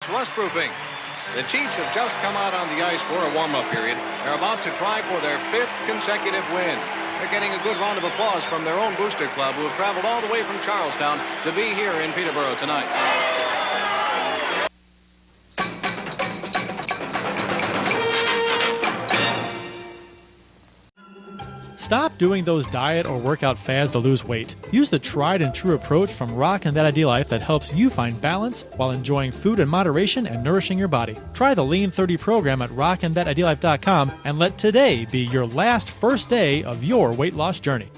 rust-proofing. The Chiefs have just come out on the ice for a warm-up period. They're about to try for their 5th consecutive win. They're getting a good round of applause from their own booster club, who have traveled all the way from Charlestown to be here in Peterborough tonight. Stop doing those diet or workout fads to lose weight. Use the tried and true approach from Rockin' That Idea Life that helps you find balance while enjoying food in moderation and nourishing your body. Try the Lean 30 program at rockinthatIdealife.com and let today be your last first day of your weight loss journey.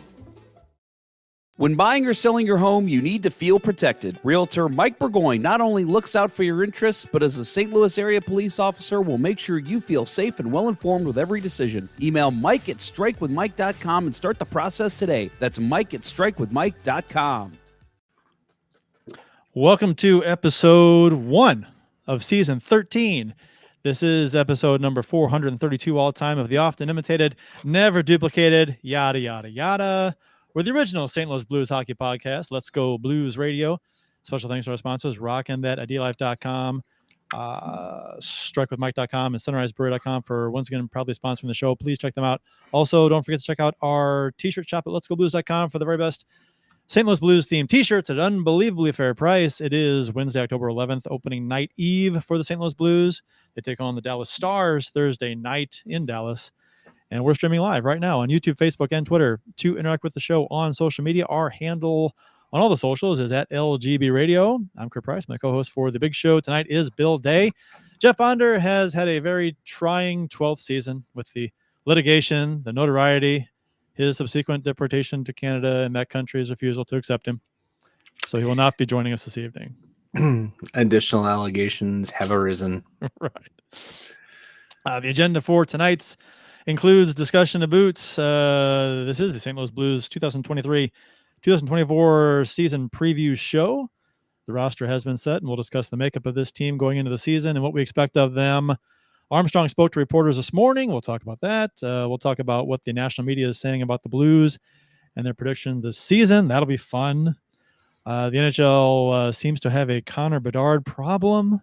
When buying or selling your home, you need to feel protected. Realtor Mike Burgoyne not only looks out for your interests, but as a St. Louis area police officer will make sure you feel safe and well-informed with every decision. Email Mike at strikewithmike.com and start the process today. That's Mike at strikewithmike.com. Welcome to episode 1 of season 13. This is episode number 432 all-time of the often imitated, never duplicated, yada, yada, yada. We're the original St. Louis Blues hockey podcast. Let's Go Blues Radio. Special thanks to our sponsors, rockinthatIdealife.com, strikewithmike.com, and sunrisebrewery.com for once again proudly sponsoring the show. Please check them out. Also, don't forget to check out our t-shirt shop at letsgoblues.com for the very best St. Louis Blues themed t-shirts at an unbelievably fair price. It is Wednesday, October 11th, opening night eve for the St. Louis Blues. They take on the Dallas Stars Thursday night in Dallas. And we're streaming live right now on YouTube, Facebook, and Twitter. To interact with the show on social media, our handle on all the socials is at LGB Radio. I'm Kurt Price. My co-host for the big show tonight is Bill Day. Jeff Bonder has had a very trying 12th season with the litigation, the notoriety, his subsequent deportation to Canada, and that country's refusal to accept him. So he will not be joining us this evening. Additional allegations have arisen. Right. The agenda for tonight's includes discussion of boots. This is the St. Louis Blues 2023-2024 season preview show. The roster has been set, and we'll discuss the makeup of this team going into the season and what we expect of them. Armstrong spoke to reporters this morning. We'll talk about that. We'll talk about what the national media is saying about the Blues and their prediction this season. That'll be fun. The NHL seems to have a Connor Bedard problem,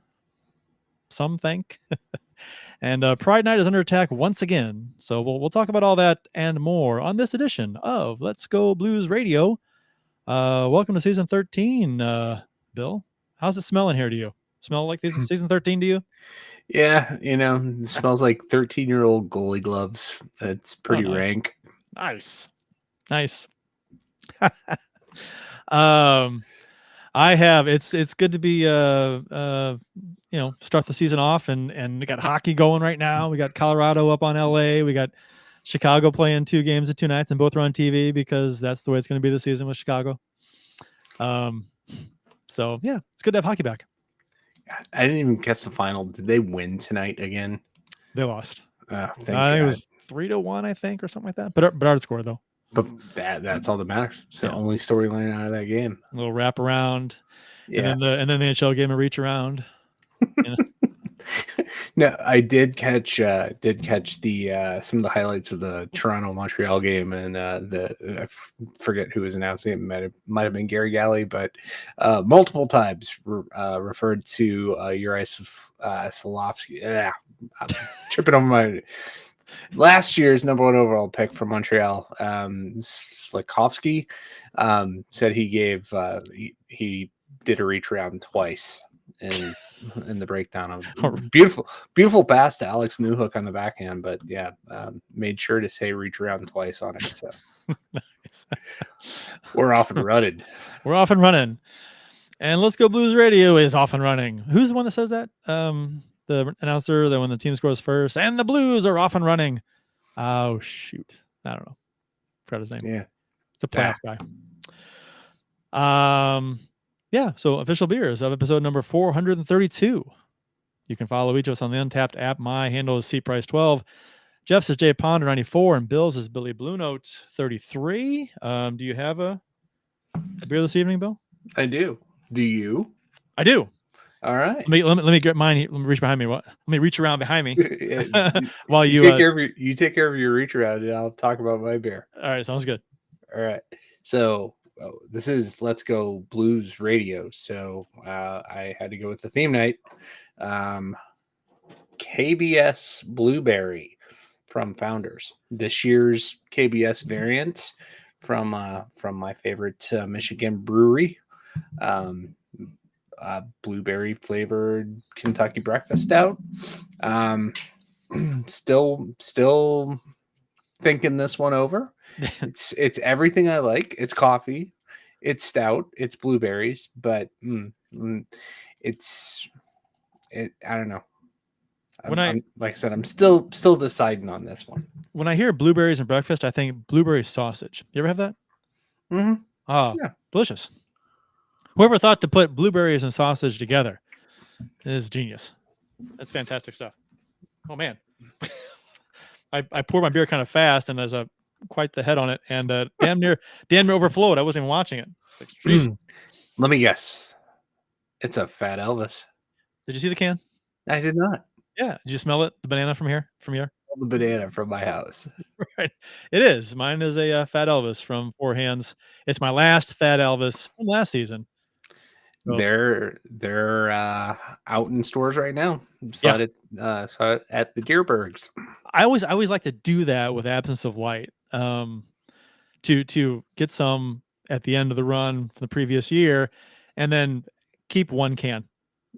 some think. And Pride Night is under attack once again. So we'll talk about all that and more on this edition of Let's Go Blues Radio. Welcome to season 13, Bill. How's it smelling here to you? Smell like season 13 to you? Yeah, it smells like 13-year-old goalie gloves. It's pretty rank. Nice. I have. It's good to be start the season off and we got hockey going right now. We got Colorado up on LA. We got Chicago playing 2 games at 2 nights, and both are on TV because that's the way it's going to be this season with Chicago. So yeah, it's good to have hockey back. I didn't even catch the final. Did they win tonight again? They lost. I think it was 3-1, I think, or something like that. But Bedard scored though. But that's all that matters. It's the only storyline out of that game. A little wrap around. Yeah. And then the NHL game a reach around. No, I did catch the some of the highlights of the Toronto Montreal game, and I forget who was announcing it. Might have been Gary Galley, but multiple times referred to Juraj Slafkovsky. Yeah, I'm tripping over my last year's number 1 overall pick from Montreal. Slafkovsky said he gave he did a reach around twice in the breakdown of beautiful pass to Alex Newhook on the backhand, but yeah, made sure to say reach around twice on it. So Nice. We're off and running. We're off and running. And Let's Go Blues Radio is off and running. Who's the one that says that? The announcer that when the team scores first, and the Blues are off and running. Oh, shoot. I don't know. Forgot his name. Yeah. It's a playoff guy. Yeah, so official beers of episode number 432. You can follow each of us on the Untapped app. My handle is CPrice12. Jeff's is J Ponder 94, and Bill's is Billy Blue Note 33. Do you have a beer this evening, Bill? I do. Do you? I do. All right. Let me get mine. Let me reach behind me. Let me reach around behind me while you take care of your reach around, and I'll talk about my beer. All right, sounds good. All right. So this is Let's Go Blues Radio. So I had to go with the theme night. KBS Blueberry from Founders. This year's KBS variant from my favorite Michigan brewery. Blueberry flavored Kentucky breakfast stout. Still thinking this one over. It's everything I like. It's coffee, it's stout, it's blueberries, but I don't know. I'm like I said, I'm still deciding on this one. When I hear blueberries and breakfast, I think blueberry sausage. You ever have that? Mm-hmm. Oh, Yeah. Delicious. Whoever thought to put blueberries and sausage together is genius. That's fantastic stuff. Oh man. I poured my beer kind of fast, and there's quite the head on it, and damn near overflowed. I wasn't even watching it. Like, let me guess. It's a Fat Elvis. Did you see the can? I did not. Yeah. Did you smell it? The banana from here? The banana from my house. Right. It is. Mine is a Fat Elvis from Four Hands. It's my last Fat Elvis from last season. So, they're out in stores right now. Saw it at the Deerbergs. I always like to do that with Absence of Light. To get some at the end of the run from the previous year, and then keep one can,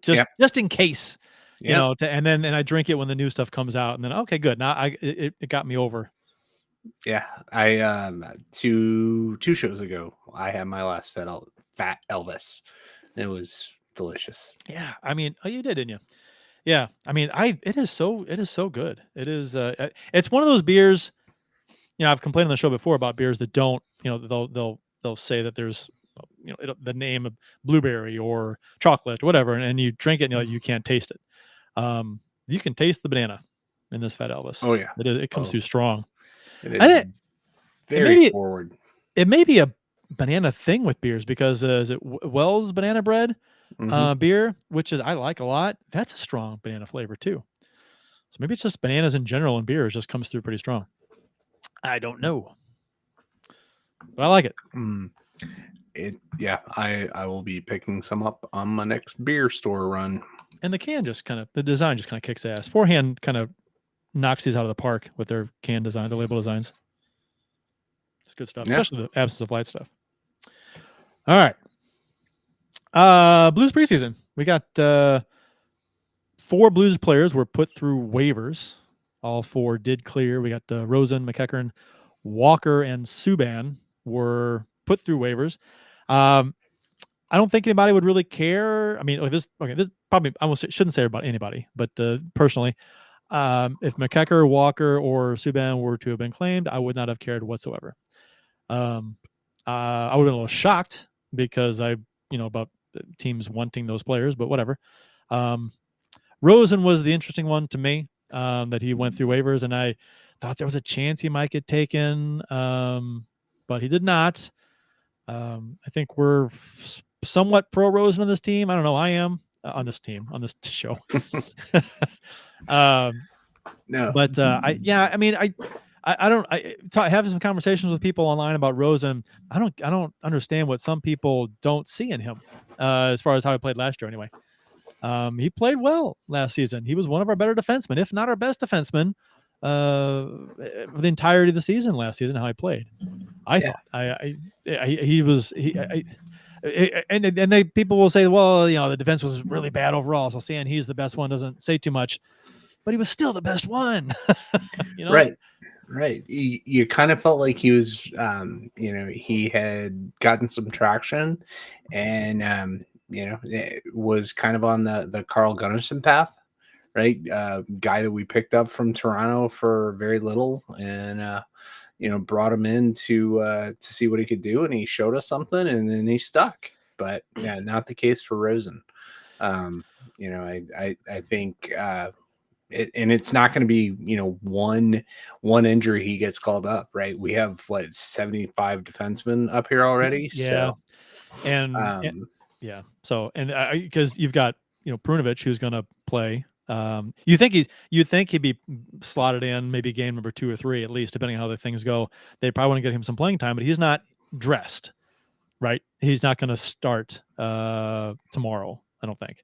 just in case, you know. And I drink it when the new stuff comes out, and then okay, good. Now it got me over. Yeah, I 2 shows ago I had my last Fat Elvis. It was delicious. Yeah, I mean, oh, you did, didn't you? Yeah, I mean, it is so good. It is. It's one of those beers. You know, I've complained on the show before about beers that don't. You know, they'll say that there's, you know, the name of blueberry or chocolate or whatever, and you drink it, and you can't taste it. You can taste the banana in this Fat Elvis. Oh yeah, it comes through strong. It is very forward. It may be a banana thing with beers because is it Wells Banana Bread beer, which is I like a lot. That's a strong banana flavor too. So maybe it's just bananas in general in beers just comes through pretty strong. I don't know, but I like it. I will be picking some up on my next beer store run. And the design just kind of kicks ass. Four Hand kind of knocks these out of the park with their can design, the label designs. It's good stuff, especially the Absence of Light stuff. All right. Blues preseason. We got 4 Blues players were put through waivers. All 4 did clear. We got Rosen, McEachern, Walker, and Subban were put through waivers. I don't think anybody would really care. I mean, this probably I shouldn't say about anybody, but personally, if McEachern, Walker, or Subban were to have been claimed, I would not have cared whatsoever. I would have been a little shocked because about teams wanting those players, but whatever. Rosen was the interesting one to me, that he went through waivers, and I thought there was a chance he might get taken, but he did not. I think we're somewhat pro Rosen on this team. I don't know. I am on this team, on this show. No, but I have some conversations with people online about Rosen. I don't understand what some people don't see in him, as far as how he played last year. Anyway, he played well last season. He was one of our better defensemen, if not our best defenseman, for the entirety of the season last season. How he played, I thought and people will say, well, the defense was really bad overall. So saying he's the best one doesn't say too much, but he was still the best one. Right. You kind of felt like he was, he had gotten some traction, and it was kind of on the Carl Gunnarsson path, right? Guy that we picked up from Toronto for very little, and brought him in to see what he could do, and he showed us something, and then he stuck. But yeah, not the case for Rosen. I think. And it's not going to be, one injury he gets called up, right? We have 75 defensemen up here already. Yeah. So, So, because you've got, Prunovich, who's going to play. You think he'd be slotted in maybe game number 2 or 3, at least, depending on how the things go. They probably want to get him some playing time, but he's not dressed, right? He's not going to start tomorrow, I don't think.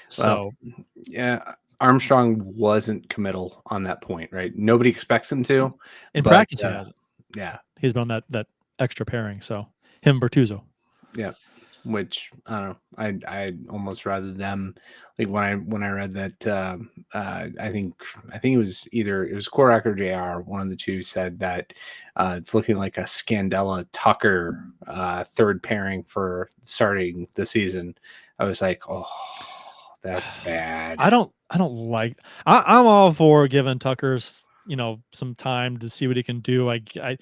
So yeah, Armstrong wasn't committal on that point, right? Nobody expects him to. in but, practice, he hasn't. Yeah, He's been on that extra pairing. So him, Bertuzzo. yeah. Which I don't know. I almost rather them, like when I read that. I think it was Korak or JR. One of the two said that it's looking like a Scandella Tucker third pairing for starting the season. I was like, oh, that's bad. I don't like. I'm all for giving Tucker's some time to see what he can do. I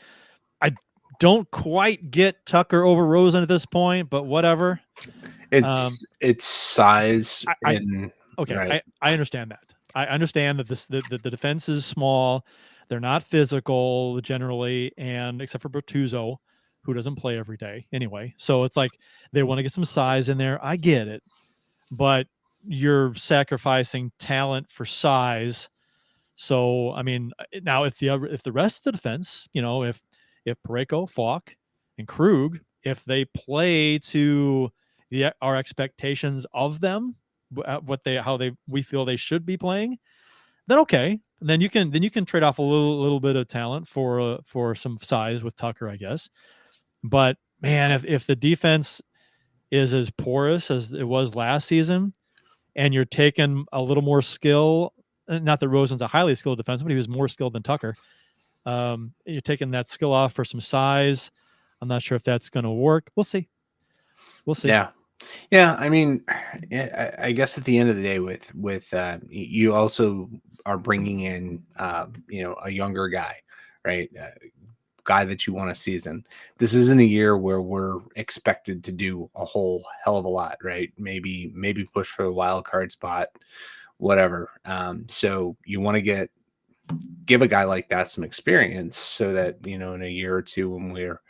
don't quite get Tucker over Rosen at this point, but whatever. It's size Okay, right. I understand that. I understand that the defense is small. They're not physical generally, and except for Bertuzzo, who doesn't play every day anyway. So it's like they want to get some size in there. I get it, but you're sacrificing talent for size. So I mean, now if the rest of the defense, if Pareko, Falk, and Krug, if they play to our expectations of them, we feel they should be playing, then okay, then you can trade off a little bit of talent for some size with Tucker, I guess. But man, if the defense is as porous as it was last season, and you're taking a little more skill, not that Rosen's a highly skilled defenseman, but he was more skilled than Tucker. You're taking that skill off for some size. I'm not sure if that's going to work. We'll see. Yeah. I mean, I guess at the end of the day, with you also are bringing in a younger guy, right? Guy that you want to season. This isn't a year where we're expected to do a whole hell of a lot, right? Maybe push for a wild card spot, whatever. So you want to give a guy like that some experience so that in a year or two when we're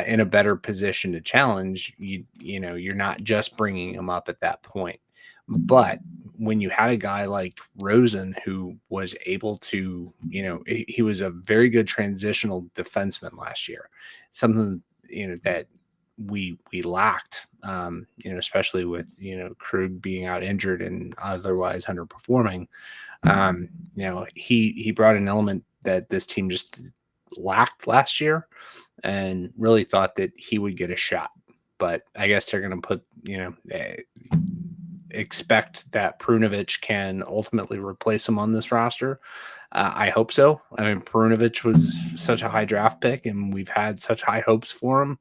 in a better position to challenge, you're not just bringing him up at that point. But when you had a guy like Rosen who was able to, he was a very good transitional defenseman last year, something that we lacked, especially with Krug being out injured and otherwise underperforming. He brought an element that this team just lacked last year, and really thought that he would get a shot. But I guess they're going to put expect that Perunovich can ultimately replace him on this roster. I hope so. I mean, Perunovich was such a high draft pick, and we've had such high hopes for him.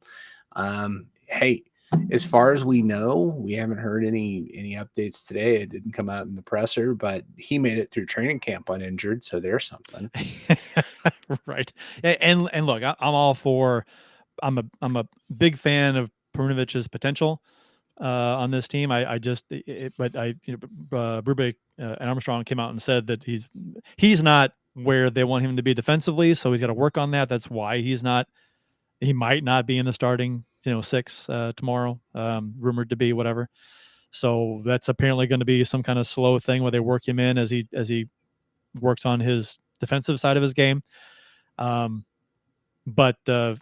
Hey, as far as we know, we haven't heard any updates today. It didn't come out in the presser, but he made it through training camp uninjured, so there's something. Right. And look, I'm all for. I'm a big fan of Perunovich's potential on this team. Brube and Armstrong came out and said that he's not where they want him to be defensively, so he's got to work on that. That's why he might not be in the starting 6 tomorrow, rumored to be, whatever. So that's apparently going to be some kind of slow thing where they work him in as he works on his defensive side of his game. But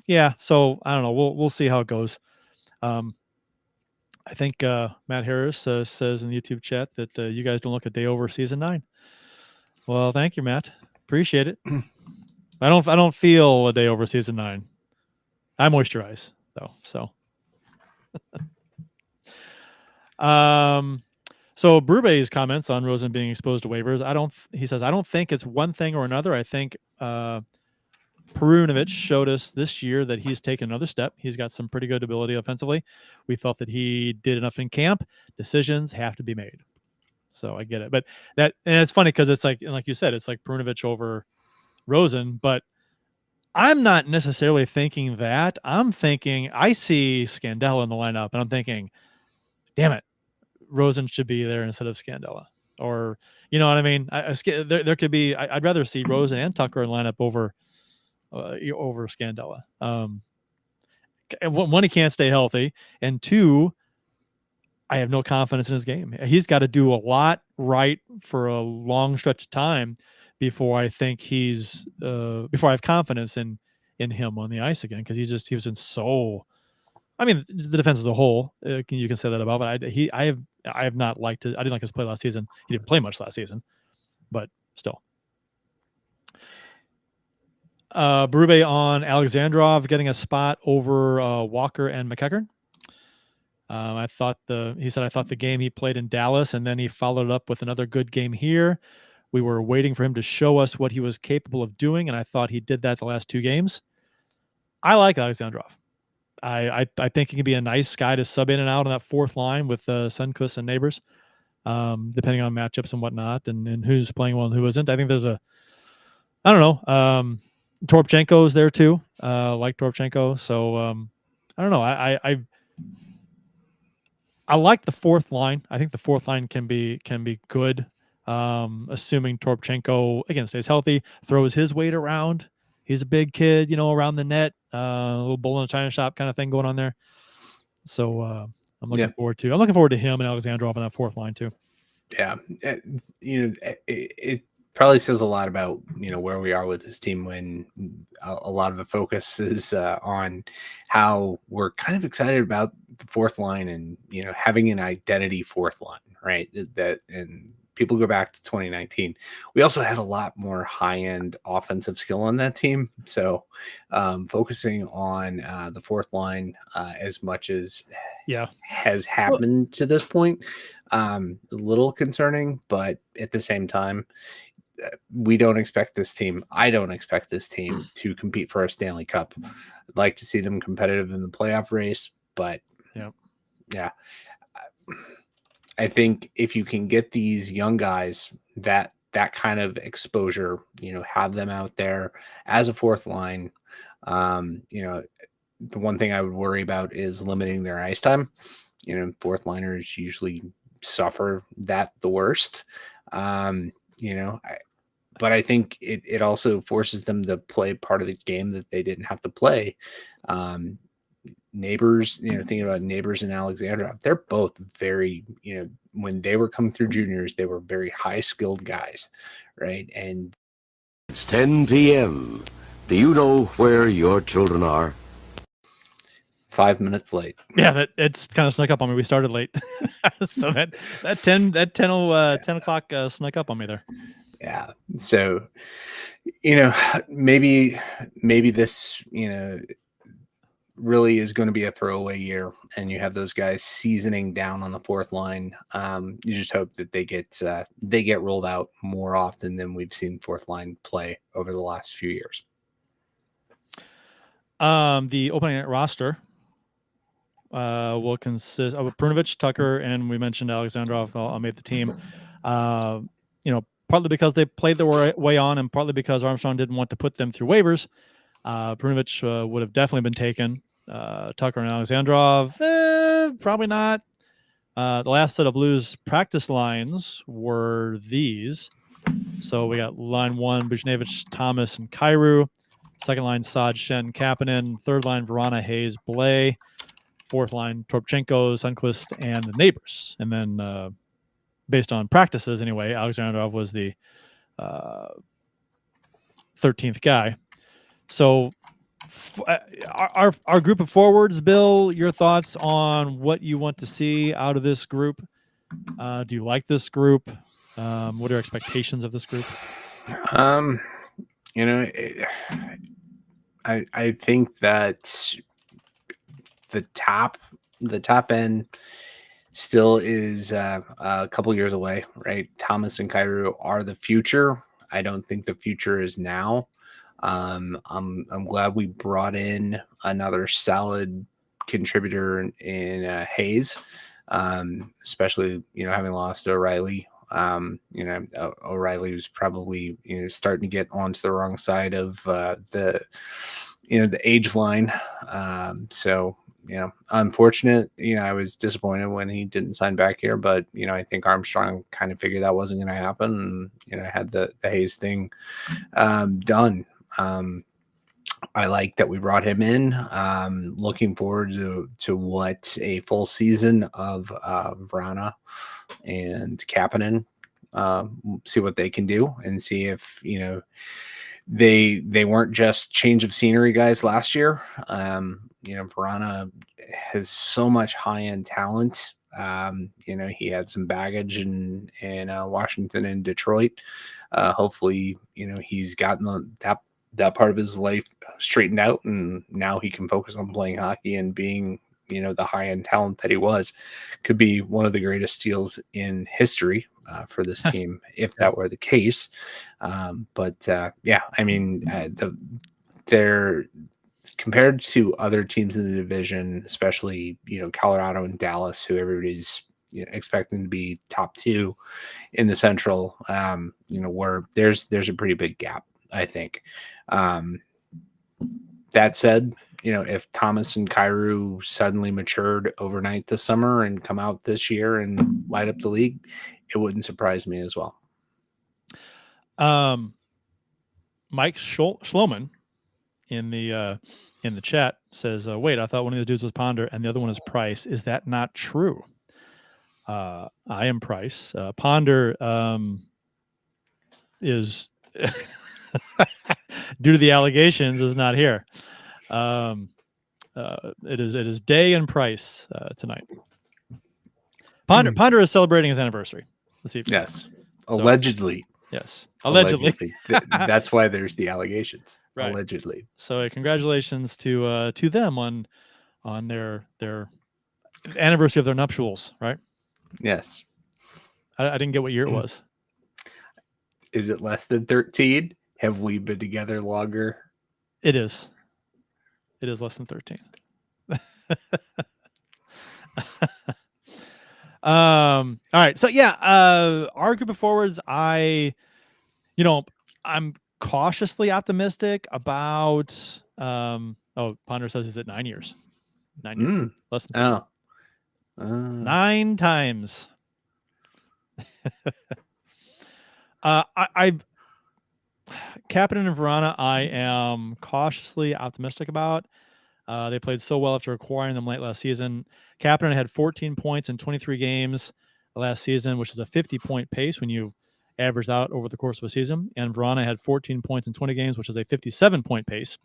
yeah, so I don't know. We'll see how it goes. I think Matt Harris says in the YouTube chat that you guys don't look a day over season 9. Well, thank you, Matt. Appreciate it. I don't feel a day over season 9. I moisturize though, so. So Brube's comments on Rosen being exposed to waivers. He says, I don't think it's one thing or another. I think Perunovich showed us this year that he's taken another step. He's got some pretty good ability offensively. We felt that he did enough in camp. Decisions have to be made. So I get it. But and it's funny because it's like you said, it's like Perunovich over Rosen, but I'm not necessarily thinking that. I'm thinking I see Scandella in the lineup, and I'm thinking, damn it, Rosen should be there instead of Scandella. Or, you know what I mean? There could be. I'd rather see Rosen and Tucker in lineup over Scandella. One, he can't stay healthy, and two, I have no confidence in his game. He's got to do a lot right for a long stretch of time before I think before I have confidence in him on the ice again, because he was in so. I mean, the defense as a whole, you can say that about, but I have not liked it. I didn't like his play last season. He didn't play much last season, but still. Berube on Alexandrov getting a spot over Walker and McEachern. I thought the game he played in Dallas, and then he followed it up with another good game here. We were waiting for him to show us what he was capable of doing, and I thought he did that the last 2 games. I like Alexandrov. I think he can be a nice guy to sub in and out on that 4th line with Sundqvist and Neighbors, depending on matchups and whatnot, and who's playing well and who isn't. I think there's I don't know. Toropchenko's there too. Like Toropchenko. So I don't know. I like the 4th line. I think the 4th line can be good, assuming Toropchenko again stays healthy, throws his weight around. He's a big kid, around the net, a little bull in a china shop kind of thing going on there. So I'm looking forward to him and Alexandrov on that 4th line too. Yeah, it probably says a lot about where we are with this team when a lot of the focus is on how we're kind of excited about the 4th line and having an identity 4th line, right? That and people go back to 2019. We also had a lot more high-end offensive skill on that team, so focusing on the 4th line as much as has happened to this point, a little concerning, but at the same time, we don't expect this team. I don't expect this team to compete for a Stanley Cup. I'd like to see them competitive in the playoff race, but yeah, I think if you can get these young guys that kind of exposure, have them out there as a 4th line, the one thing I would worry about is limiting their ice time. 4th liners usually suffer that the worst. But I think it also forces them to play part of the game that they didn't have to play. Neighbors, thinking about Neighbors and Alexandrov, they're both very, when they were coming through juniors, they were very high skilled guys, right? And it's 10 p.m. Do you know where your children are? 5 minutes late. Yeah, it's kind of snuck up on me. We started late, so that 10 o'clock snuck up on me there. Yeah. So, maybe this, really is going to be a throwaway year, and you have those guys seasoning down on the 4th line. You just hope that they get rolled out more often than we've seen 4th line play over the last few years. The opening night roster will consist of Perunovich, Tucker, and we mentioned Alexandrov all made the team. Partly because they played their way on, and partly because Armstrong didn't want to put them through waivers. Perunovich would have definitely been taken. Tucker and Alexandrov, probably not. The last set of Blues practice lines were these. So we got line 1, Buchnevich, Thomas, and Kyrou. Second line, Sod, Shen, Kapanen. Third line, Verana, Hayes, Blais. 4th line, Toropchenko, Sundqvist, and the Neighbors. And then based on practices anyway, Alexandrov was the 13th guy. So our group of forwards, Bill, your thoughts on what you want to see out of this group? Do you like this group? What are your expectations of this group? I think that the top end still is a couple years away, right? Thomas and Kyrou are the future. I don't think the future is now. I'm glad we brought in another solid contributor in Hayes, especially having lost O'Reilly. O'Reilly was probably starting to get onto the wrong side of the age line. So unfortunate. I was disappointed when he didn't sign back here, but I think Armstrong kind of figured that wasn't going to happen, and had the Hayes thing done. I like that we brought him in. Looking forward to what a full season of Verana and Kapanen, see what they can do, and see if they weren't just change of scenery guys last year. Verana has so much high end talent. He had some baggage in Washington and Detroit. Hopefully, he's gotten that part of his life straightened out, and now he can focus on playing hockey and being, the high-end talent that he was. Could be one of the greatest steals in history for this team if that were the case. They're compared to other teams in the division, especially Colorado and Dallas, who everybody's expecting to be top 2 in the Central. Where there's a pretty big gap, I think. That said, if Thomas and Kyrou suddenly matured overnight this summer and come out this year and light up the league, it wouldn't surprise me as well. Mike Schloman in the chat says, wait, I thought one of these dudes was Ponder and the other one is Price. Is that not true? I am Price. Ponder is due to the allegations is not here. It is Day and Price tonight. Ponder is celebrating his anniversary. Let's see. Yes, allegedly. Yes, allegedly. That's why there's the allegations. Right. Allegedly. So congratulations to them on their anniversary of their nuptials. Right. Yes. I didn't get what year it was. Is it less than 13? Have we been together longer? It is. It is less than 13. All right. So our group of forwards, I'm cautiously optimistic about Ponder says he's at 9 years. 9 years. Less than 9 times. Kapanen and Vrana, I am cautiously optimistic about. They played so well after acquiring them late last season. Kapanen had 14 points in 23 games last season, which is a 50-point pace when you average out over the course of a season. And Vrana had 14 points in 20 games, which is a 57-point pace.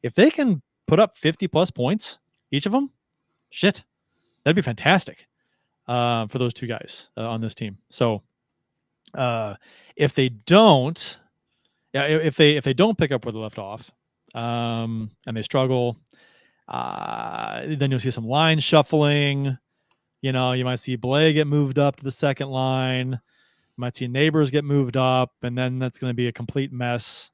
If they can put up 50-plus points, each of them, that'd be fantastic for those two guys on this team. So if they don't, if they don't pick up where they left off, and they struggle, then you'll see some line shuffling. You might see Blay get moved up to the second line. You might see Neighbors get moved up, and then that's going to be a complete mess.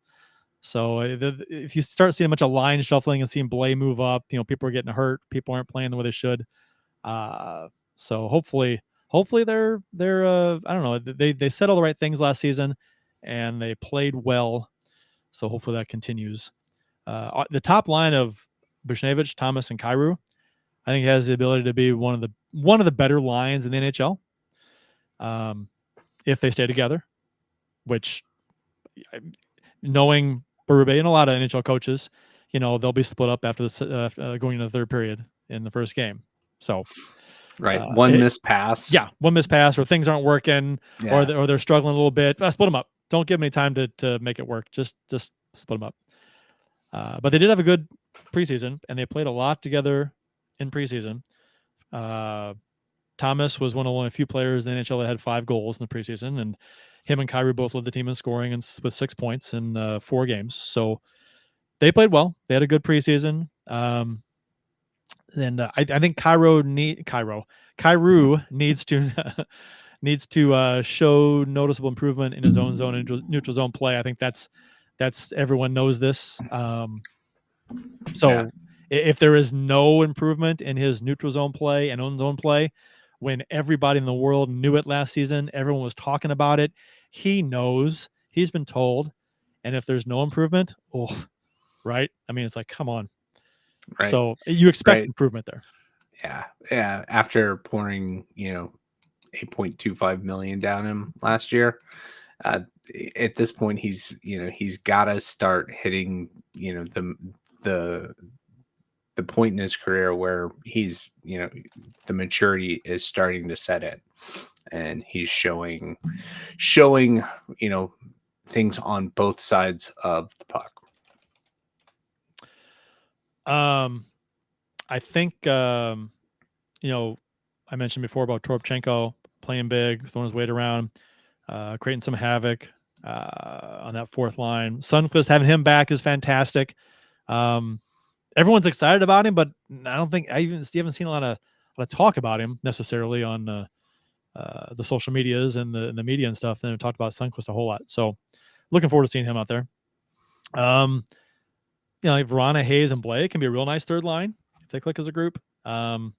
So if you start seeing a bunch of line shuffling and seeing Blay move up, people are getting hurt. People aren't playing the way they should. So hopefully they're I don't know. They said all the right things last season, and they played well. So hopefully that continues. The top line of Buchnevich, Thomas, and Kyrou, I think has the ability to be one of the better lines in the NHL. If they stay together, which, knowing Berube and a lot of NHL coaches, they'll be split up after this going into the third period in the first game. So, right, one missed pass. Yeah, one missed pass, or things aren't working, or they're struggling a little bit. Split them up. Don't give them any time to make it work. Just split them up. But they did have a good preseason, and they played a lot together in preseason. Thomas was one of only a few players in the NHL that had 5 goals in the preseason, and him and Kyrou both led the team in scoring and with 6 points in 4 games. So they played well. They had a good preseason. And I think Kyrou needs to show noticeable improvement in his own zone and neutral zone play. I think that's everyone knows this. If there is no improvement in his neutral zone play and own zone play, when everybody in the world knew it last season, everyone was talking about it. He knows, he's been told. And if there's no improvement, right? I mean, it's like, come on. Right. So you expect improvement there. Yeah. After pouring, $8.25 million down him last year, at this point, he's got to start hitting, the point in his career where he's, the maturity is starting to set in, and he's showing, things on both sides of the puck. I think, I I mentioned before about Toropchenko playing big, throwing his weight around, creating some havoc on that fourth line. Sundqvist, having him back is fantastic. Everyone's excited about him, but I don't think you haven't seen a lot of talk about him necessarily on the social medias and the media and stuff. Then we talked about Sundqvist a whole lot. So looking forward to seeing him out there. Like Verana, Hayes, and Blay can be a real nice third line if they click as a group. And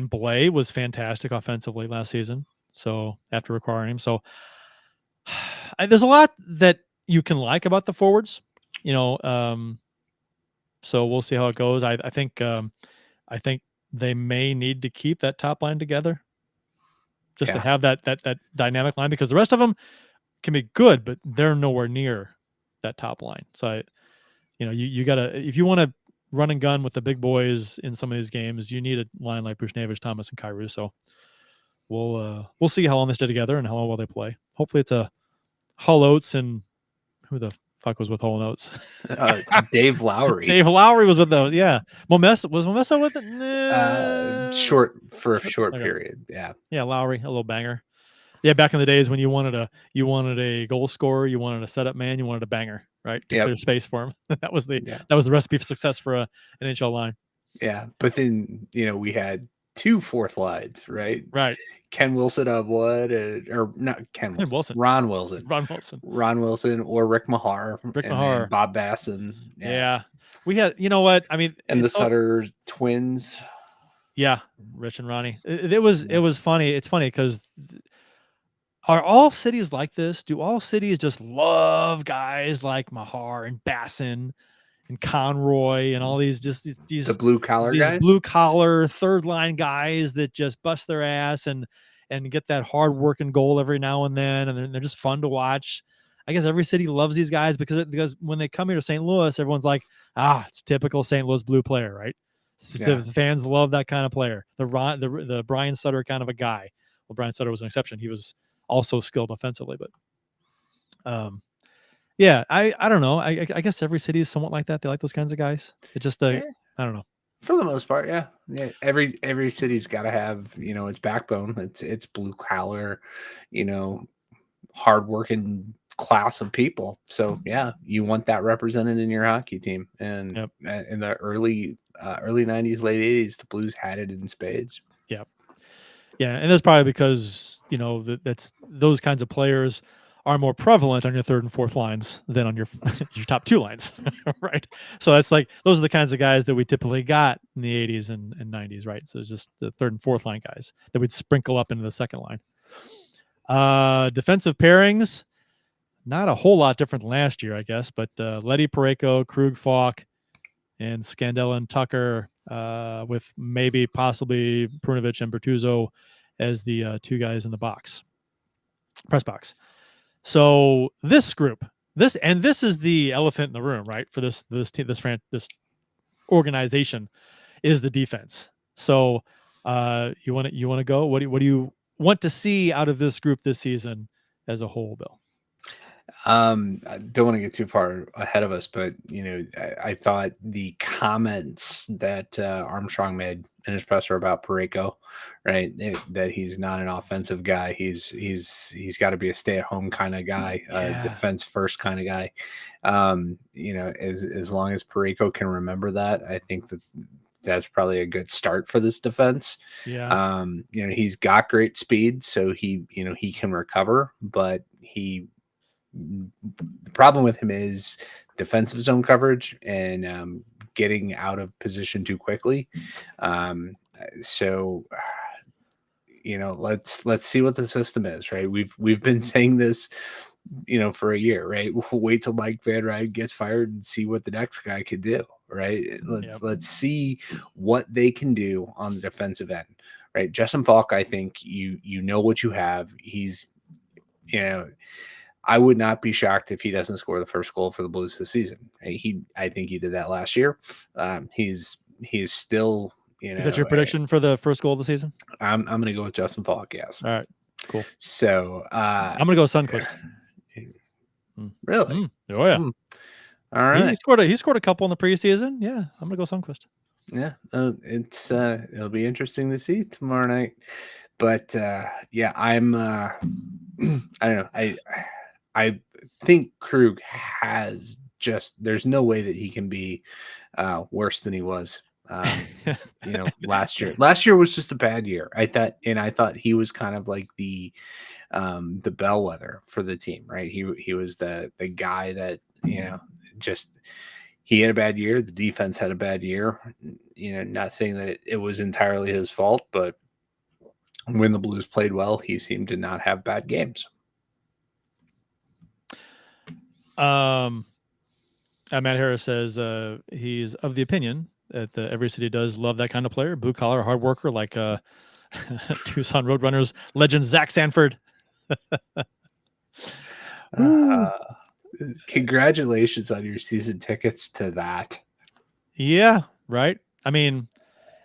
Blay was fantastic offensively last season. So after acquiring him, so there's a lot that you can like about the forwards, so we'll see how it goes. I think they may need to keep that top line together just to have that dynamic line, because the rest of them can be good, but they're nowhere near that top line. So you gotta, if you want to run and gun with the big boys in some of these games, you need a line like Bushnevich, Thomas, and Kyrou. So we'll see how long they stay together and how well they play. Hopefully it's a Hull Oates, and who the fuck was with Hull Oates? Dave Lowry. Dave Lowry was with those. Yeah. Was Momesa with it? Nah. Short period. Yeah. Yeah. Lowry, a little banger. Yeah. Back in the days when you wanted a goal scorer, you wanted a setup man, you wanted a banger, right? To clear space for him. That was the recipe for success for an NHL line. Yeah. But then, we had 2 fourth lines, right? Right. Ken Wilson on one, or not Ken Wilson. Ron Wilson, or Rick Mahar. And Bob Basson. Yeah. We had, you know what? I mean, and the Sutter twins. Yeah, Rich and Ronnie. It was funny. It's funny because are all cities like this? Do all cities just love guys like Mahar and Basson and Conroy and all these the blue collar guys, blue collar third line guys that just bust their ass and get that hard working goal every now and then, and they're just fun to watch. I guess every city loves these guys because when they come here to St. Louis, everyone's like, it's typical St. Louis blue player, right? So the fans love that kind of player, the Brian Sutter kind of a guy. Well, Brian Sutter was an exception. He was also skilled offensively, but I don't know. I guess every city is somewhat like that. They like those kinds of guys. It's just I don't know. For the most part, yeah. Every city's got to have its backbone. It's blue collar, hardworking class of people. So you want that represented in your hockey team. And in the early 90s, late 80s, the Blues had it in spades. Yeah, and that's probably because that's those kinds of players are more prevalent on your third and fourth lines than on your top 2 lines, right? So that's like those are the kinds of guys that we typically got in the 80s and 90s, right? So it's just the third and fourth line guys that we'd sprinkle up into the second line. Defensive pairings, not a whole lot different than last year, I guess, but Leddy Parayko, Krug Falk, and Scandella and Tucker, with maybe possibly Prunovich and Bertuzzo as the 2 guys in the press box. So this group, this is the elephant in the room, right? For this organization is the defense. So you want to go? What do you want to see out of this group this season as a whole, Bill? I don't want to get too far ahead of us, but I thought the comments that Armstrong made in his presser about Parayko, right, that he's not an offensive guy, he's got to be a stay-at-home kind of guy, defense first kind of guy. As long as Parayko can remember that, I think that's probably a good start for this defense. He's got great speed, so he can recover, but the problem with him is defensive zone coverage and getting out of position too quickly. So let's see what the system is, right? We've been saying this, for a year, right? We'll wait till Mike Van Ryn gets fired and see what the next guy can do, right? Let's see what they can do on the defensive end, right? Justin Falk, I think you know what you have. He's, I would not be shocked if he doesn't score the first goal for the Blues this season. I think he did that last year. He's still, Is that your prediction for the first goal of the season? I'm going to go with Justin Falk. Yes. All right. Cool. So I'm going to go Sundqvist. Really? Oh yeah. All right. He scored a couple in the preseason. Yeah, I'm going to go Sundqvist. Yeah, it's it'll be interesting to see tomorrow night. But yeah, I'm I don't know. I think Krug has just there's no way that he can be worse than he was. Last year. Last year was just a bad year. I thought he was kind of like the bellwether for the team, right? He was the guy that, just he had a bad year. The defense had a bad year. Not saying that it was entirely his fault, but when the Blues played well, he seemed to not have bad games. Matt Harris says he's of the opinion that every city does love that kind of player, blue collar, hard worker, like Tucson Roadrunners legend Zach Sanford. Congratulations on your season tickets to that. Yeah, right. I mean,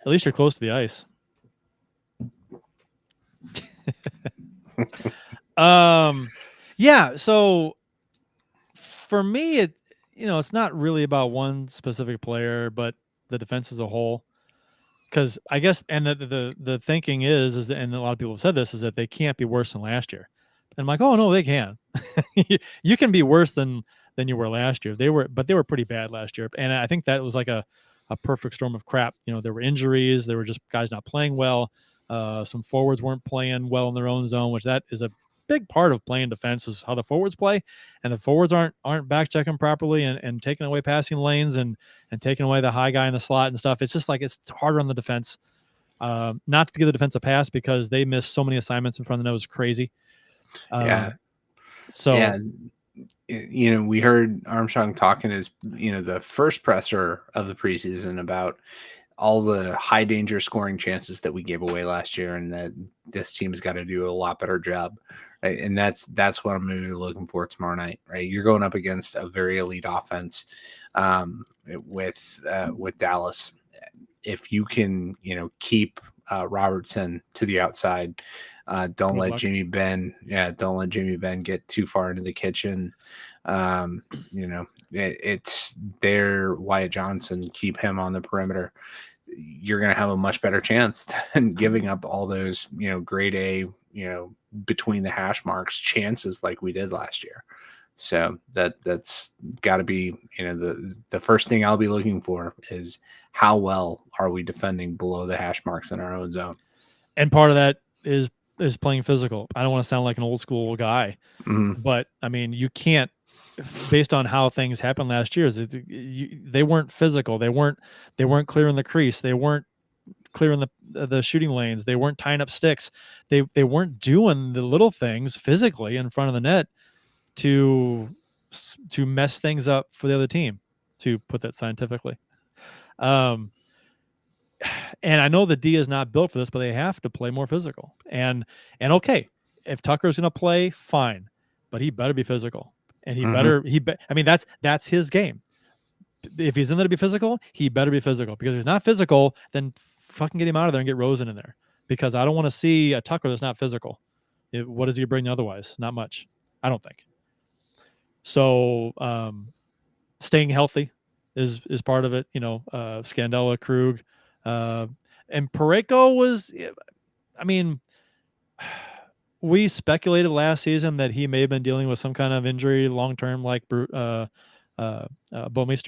at least you're close to the ice. Yeah. So for me, it's not really about one specific player, but the defense as a whole. Because I guess, and the thinking is that, and a lot of people have said this, is that they can't be worse than last year. And I'm like, oh no, they can. You can be worse than you were last year. They were pretty bad last year. And I think that was like a perfect storm of crap. There were injuries. There were just guys not playing well. Some forwards weren't playing well in their own zone, which that is a big part of playing defense, is how the forwards play. And the forwards aren't back checking properly and taking away passing lanes and taking away the high guy in the slot and stuff. It's just like, it's harder on the defense. Not to give the defense a pass because they missed so many assignments in front of the nose. Crazy. Yeah. So yeah. We heard Armstrong talking as the first presser of the preseason about all the high danger scoring chances that we gave away last year, and that this team's got to do a lot better job. Right. And that's what I'm going to be looking for tomorrow night. Right. You're going up against a very elite offense with Dallas. If you can, keep Robertson to the outside, don't let Jimmy Benn get too far into the kitchen. It's there. Wyatt Johnson, keep him on the perimeter. You're going to have a much better chance than giving up all those, grade A, between the hash marks chances like we did last year. So that's got to be, the first thing I'll be looking for is how well are we defending below the hash marks in our own zone. And part of that is playing physical. I don't want to sound like an old school guy, but I mean, you can't, based on how things happened last year, they weren't physical. They weren't clearing the crease. They weren't clearing the shooting lanes. They weren't tying up sticks. They weren't doing the little things physically in front of the net to mess things up for the other team, to put that scientifically. And I know the D is not built for this, but they have to play more physical. And okay, if Tucker's going to play, fine, but he better be physical. And he better, I mean, that's his game. If he's in there to be physical, he better be physical, because if he's not physical, then fucking get him out of there and get Rosen in there, because I don't want to see a Tucker that's not physical. What does he bring otherwise? Not much, I don't think. So staying healthy is part of it. Scandella, Krug, and Parayko was, I mean, we speculated last season that he may have been dealing with some kind of injury long-term, like Bouwmeester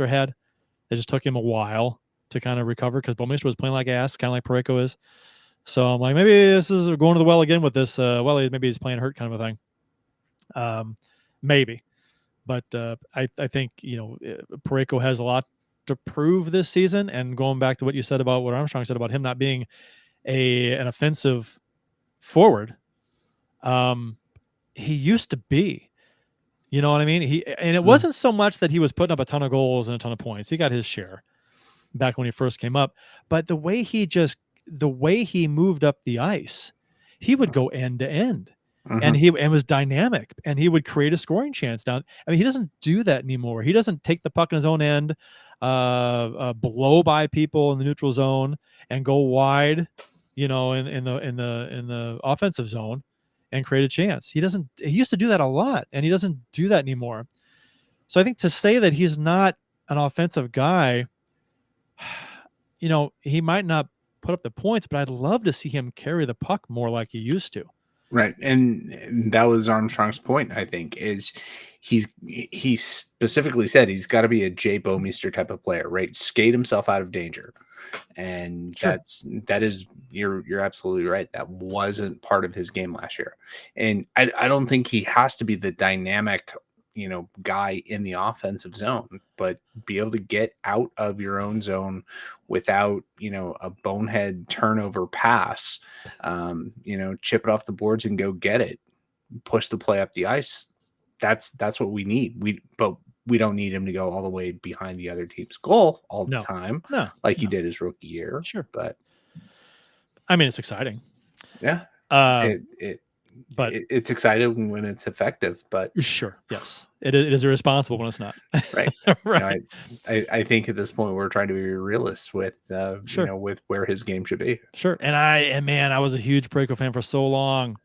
had. It just took him a while to kind of recover, because Bouwmeester was playing like ass, kind of like Parayko is. So I'm like, maybe this is going to the well again with this. Maybe he's playing hurt kind of a thing. Maybe. But I think, Parayko has a lot to prove this season. And going back to what you said about what Armstrong said about him not being an offensive forward, he used to be. You know what I mean? It wasn't so much that he was putting up a ton of goals and a ton of points. He got his share back when he first came up. But the way he moved up the ice, he would go end to end. And was dynamic, and he would create a scoring chance down. I mean, he doesn't do that anymore. He doesn't take the puck in his own end, blow by people in the neutral zone, and go wide, in the offensive zone, and create a chance. He used to do that a lot, and he doesn't do that anymore. So I think to say that he's not an offensive guy, he might not put up the points, but I'd love to see him carry the puck more like he used to. Right. And that was Armstrong's point, I think, is he specifically said he's got to be a Jay Bouwmeester type of player, right? Skate himself out of danger. And Sure. that is you're absolutely right. That wasn't part of his game last year. And I don't think he has to be the dynamic, guy in the offensive zone, but be able to get out of your own zone without, a bonehead turnover pass, chip it off the boards and go get it, push the play up the ice. That's what we need. But we don't need him to go all the way behind the other team's goal all the time, like he did his rookie year. Sure. But I mean, it's exciting. Yeah. But it's exciting when it's effective, but sure, yes, it is irresponsible when it's not. Right. Right. I think at this point we're trying to be realists with with where his game should be. Sure. And I was a huge Parayko fan for so long,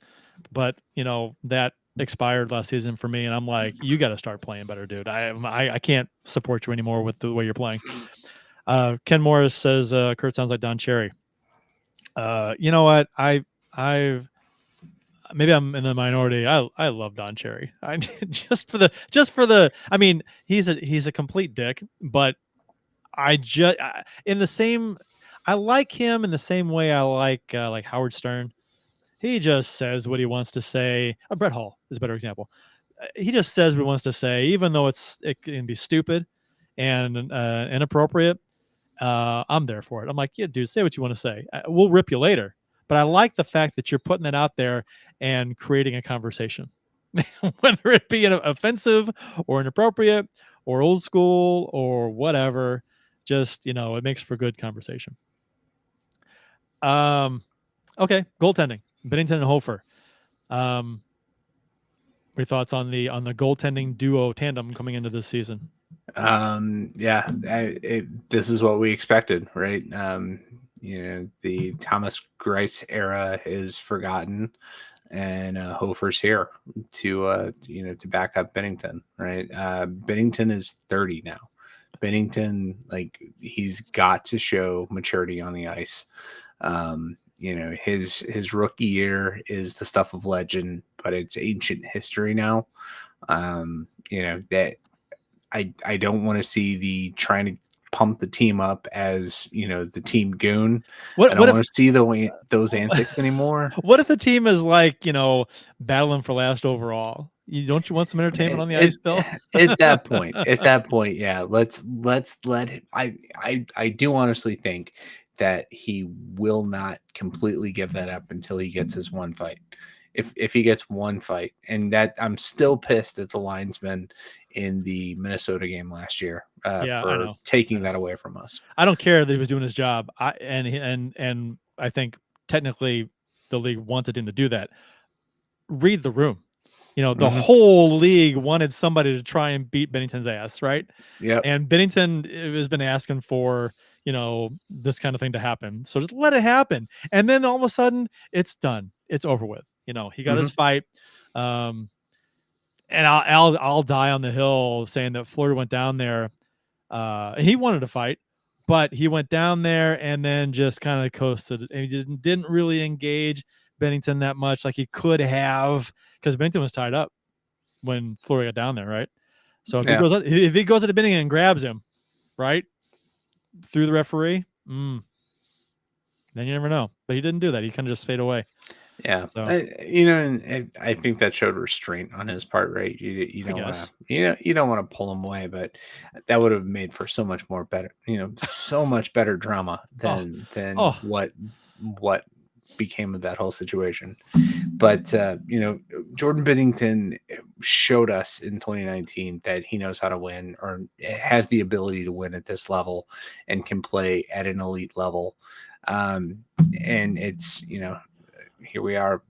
but that expired last season for me, and I'm like, you got to start playing better, dude. I can't support you anymore with the way you're playing. Ken Morris says Kurt sounds like Don Cherry. You know what? I've maybe I'm in the minority. I love Don Cherry. I just for the. I mean, he's a complete dick, but I like him in the same way I like Howard Stern. He just says what he wants to say. Brett Hall is a better example. He just says what he wants to say, even though it can be stupid and inappropriate. I'm there for it. I'm like, yeah, dude, say what you want to say. We'll rip you later. But I like the fact that you're putting it out there and creating a conversation, whether it be offensive or inappropriate or old school or whatever. Just, it makes for good conversation. Okay, goaltending. Binnington and Hofer. Your thoughts on the goaltending duo tandem coming into this season? This is what we expected, right? The Thomas Greiss era is forgotten, and Hofer's here to back up Binnington, right? Binnington is 30 now. Binnington, he's got to show maturity on the ice. His rookie year is the stuff of legend, but it's ancient history now. That I don't want to see the trying to pump the team up as the team goon. I don't want to see those antics anymore. What if the team is battling for last overall? Don't you want some entertainment on the ice, Bill? At that point, yeah. Let's let him. I do honestly think that he will not completely give that up until he gets his one fight. If he gets one fight, and that I'm still pissed at the linesman in the Minnesota game last year for taking that away from us. I don't care that he was doing his job. And I think technically the league wanted him to do that. Read the room. The whole league wanted somebody to try and beat Binnington's ass, right? Yeah. And Binnington has been asking for this kind of thing to happen. So just let it happen. And then all of a sudden it's done. It's over with. He got his fight. And I'll die on the hill saying that Fleury went down there. He wanted to fight, but he went down there and then just kind of coasted. And he didn't really engage Binnington that much like he could have, because Binnington was tied up when Fleury got down there, right? So if he goes to the Binnington and grabs him, right, through the referee, then you never know. But he didn't do that. He kind of just fade away. Yeah, so. And I think that showed restraint on his part, right? You don't want to, you don't want to pull him away, but that would have made for so much more better, so much better drama than what became of that whole situation. But Jordan Binnington showed us in 2019 that he knows how to win, or has the ability to win at this level, and can play at an elite level. And it's here we are,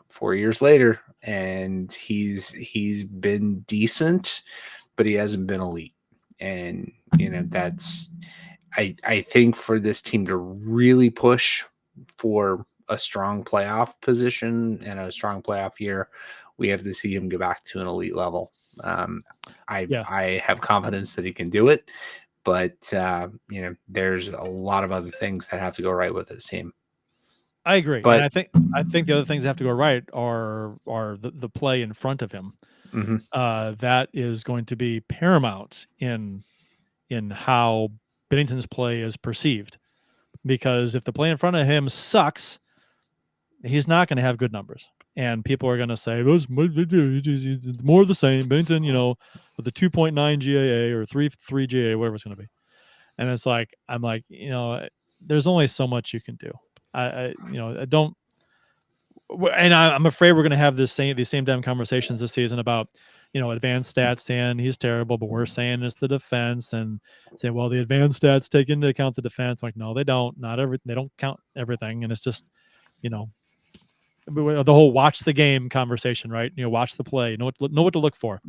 4 years later, and he's been decent, but he hasn't been elite. And that's I think for this team to really push for a strong playoff position and a strong playoff year, we have to see him go back to an elite level. I have confidence that he can do it, but there's a lot of other things that have to go right with this team. I agree, But and I think the other things that have to go right are the play in front of him. That is going to be paramount in how Binnington's play is perceived, because if the play in front of him sucks, he's not going to have good numbers, and people are going to say it's more of the same. Binnington, with the 2.9 GAA or 3.3 GAA, whatever it's going to be, and it's like I'm like, there's only so much you can do. I don't. And I'm afraid we're going to have these same damn conversations this season about, advanced stats saying he's terrible, but we're saying it's the defense, and say, well, the advanced stats take into account the defense. Like, no, they don't. They don't count everything, and it's just, the whole watch the game conversation, right? Watch the play, know what to look for.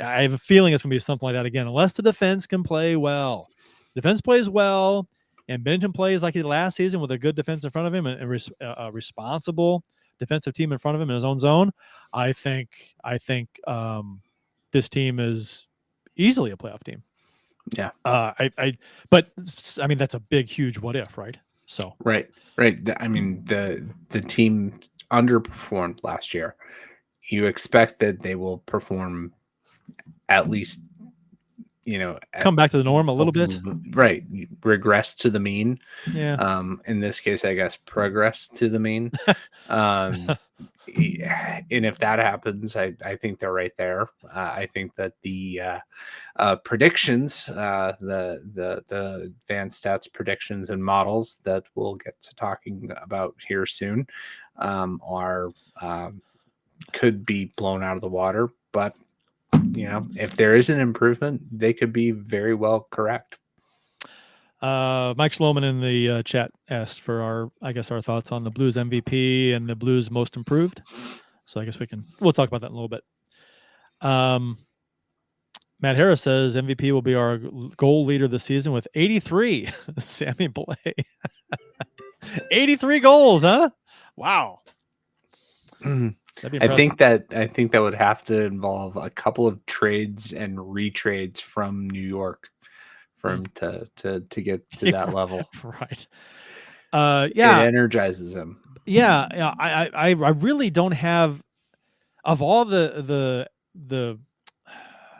I have a feeling it's going to be something like that again, unless the defense can play well. Defense plays well, and Binnington plays like he did last season with a good defense in front of him and a responsible defensive team in front of him in his own zone. I think this team is easily a playoff team. Yeah. But I mean, that's a big, huge what if, right? So right. I mean, the team underperformed last year. You expect that they will perform at least, come back to the norm a little bit, right? Regress to the mean. Yeah. In this case, I guess progress to the mean. And if that happens, I think they're right there. I think that the predictions, the advanced stats predictions and models that we'll get to talking about here soon, are could be blown out of the water, but if there is an improvement, they could be very well correct. Mike Schloman in the chat asked for our thoughts on the Blues MVP and the Blues most improved. So I guess we'll talk about that in a little bit. Matt Harris says MVP will be our goal leader this season with 83. Sammy Blay. 83 goals, huh? Wow. I think that would have to involve a couple of trades and retrades from New York for him to get to that level. Right. It energizes him. Yeah. I really don't have, of all the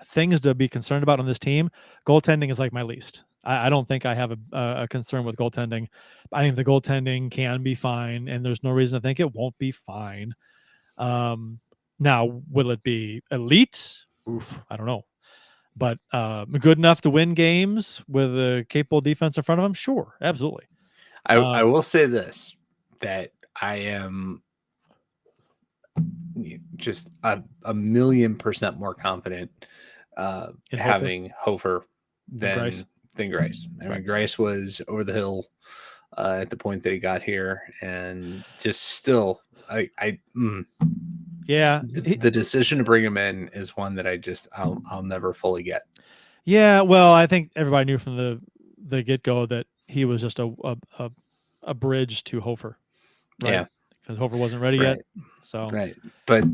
things to be concerned about on this team, goaltending is like my least. I don't think I have a concern with goaltending. I think the goaltending can be fine, and there's no reason to think it won't be fine. Now, will it be elite? Oof, I don't know. But good enough to win games with a capable defense in front of them? Sure, absolutely. I will say this, that I am just a 1,000,000% more confident having Hofer than Greiss. I mean, Greiss was over the hill at the point that he got here, and just still, the decision to bring him in is one that I'll never fully get. Yeah, well, I think everybody knew from the get-go that he was just a bridge to Hofer, right? Yeah, because Hofer wasn't ready yet. So right, but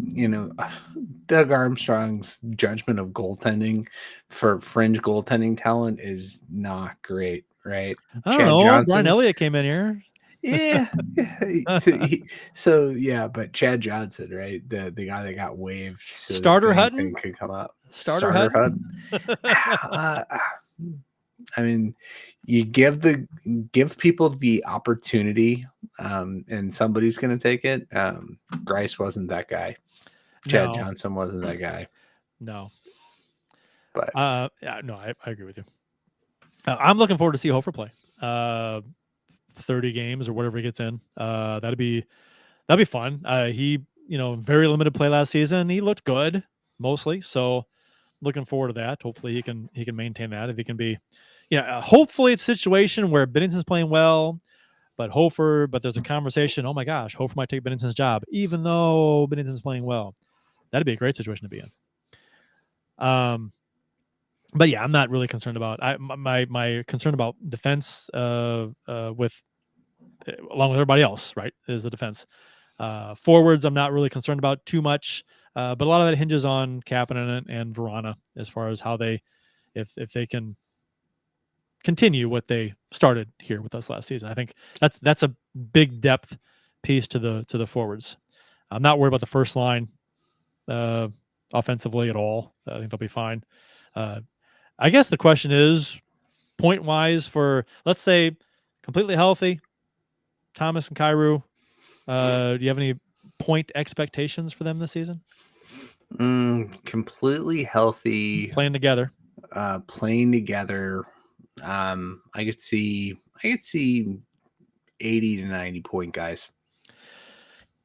Doug Armstrong's judgment of goaltending for fringe goaltending talent is not great, right? I don't know. Brian Elliott came in here. Yeah. But Chad Johnson, right? The guy that got waived. So Starter Hutton could come up. Starter Hutton. I mean, you give people the opportunity, and somebody's going to take it. Greiss wasn't that guy. Chad Johnson wasn't that guy. No. But no, I agree with you. I'm looking forward to see Hofer play. 30 games or whatever he gets in. That'd be fun. He, very limited play last season. He looked good mostly. So looking forward to that. Hopefully he can maintain that. If he can be, hopefully it's a situation where Binnington's playing well, but there's a conversation. Oh my gosh, Hofer might take Binnington's job, even though Binnington's playing well. That'd be a great situation to be in. But yeah, I'm not really concerned about my concern about defense along with everybody else, right, is the defense. Forwards, I'm not really concerned about too much, but a lot of that hinges on Kapanen and Verana as far as how if they can continue what they started here with us last season. I think that's a big depth piece to the forwards. I'm not worried about the first line offensively at all. I think they'll be fine. I guess the question is, point wise, for let's say completely healthy, Thomas and Kyrou. Do you have any point expectations for them this season? Completely healthy, playing together. I could see 80 to 90 point guys.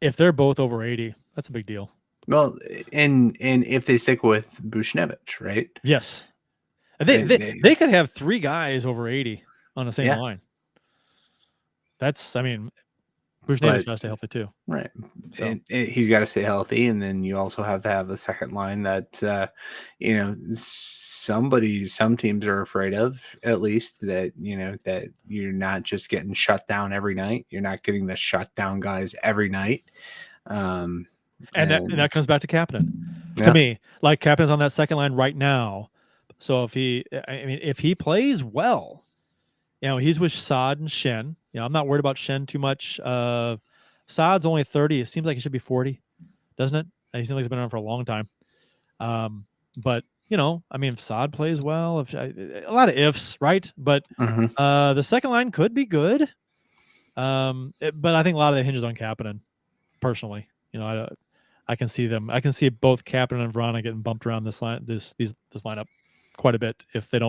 If they're both over 80, that's a big deal. Well, and if they stick with Buchnevich, right? Yes. They could have 3 guys over 80 on the same line. That's, I mean, Buchnevich has to stay healthy too. Right. So. And he's got to stay healthy. And then you also have to have the second line that, some teams are afraid of, at least that you're not just getting shut down every night. You're not getting the shutdown guys every night. And that comes back to Kapanen. To me, like Kapanen's on that second line right now. So if he plays well, he's with Saad and Shen. I'm not worried about Shen too much. Saad's only 30. It seems like he should be 40, doesn't it? He seems like he's been around for a long time. But if Saad plays well, a lot of ifs, right? But the second line could be good. But I think a lot of it hinges on Kapanen, personally. I can see them. I can see both Kapanen and Vrana getting bumped around this lineup quite a bit if they're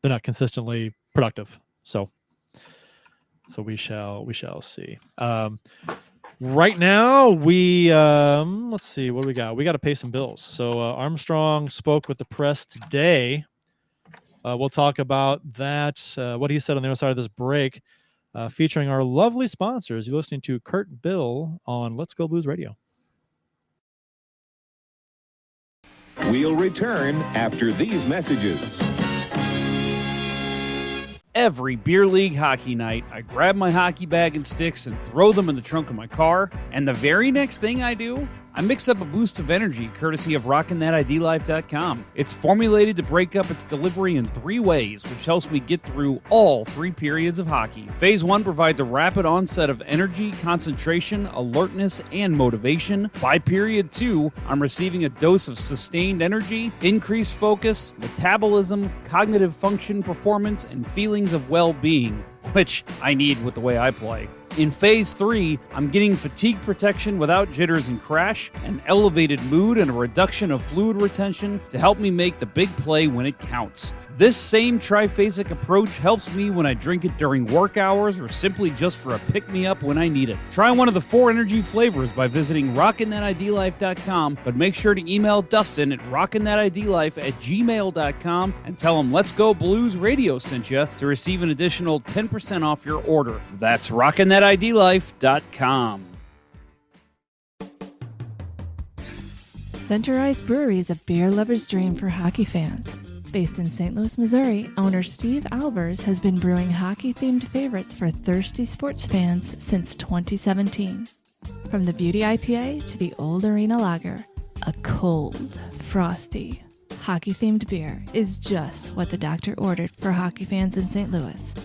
not consistently productive. So we shall see. Right now let's see what do we got. We got to pay some bills. So Armstrong spoke with the press today. We'll talk about that. What he said on the other side of this break, featuring our lovely sponsors. You're listening to Kurt Bill on Let's Go Blues Radio. We'll return after these messages. Every beer league hockey night, I grab my hockey bag and sticks and throw them in the trunk of my car. And the very next thing I do, I mix up a boost of energy courtesy of RockinThatIDLife.com. It's formulated to break up its delivery in 3 ways, which helps me get through all 3 periods of hockey. Phase 1 provides a rapid onset of energy, concentration, alertness, and motivation. By period 2, I'm receiving a dose of sustained energy, increased focus, metabolism, cognitive function, performance, and feelings of well-being, which I need with the way I play. In Phase 3, I'm getting fatigue protection without jitters and crash, an elevated mood, and a reduction of fluid retention to help me make the big play when it counts. This same triphasic approach helps me when I drink it during work hours or simply just for a pick-me-up when I need it. Try one of the 4 energy flavors by visiting RockinThatIDLife.com, but make sure to email Dustin at RockinThatIDLife@gmail.com and tell him Let's Go Blues Radio sent you to receive an additional 10% off your order. That's RockinThatIDLife.com. Center Ice Brewery is a beer lover's dream for hockey fans. Based in St. Louis, Missouri, owner Steve Albers has been brewing hockey-themed favorites for thirsty sports fans since 2017. From the Beauty IPA to the Old Arena Lager, a cold, frosty, hockey-themed beer is just what the doctor ordered for hockey fans in St. Louis.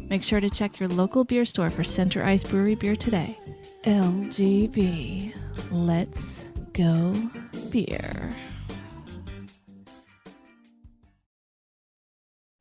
Make sure to check your local beer store for Center Ice Brewery beer today. LGB. Let's go beer.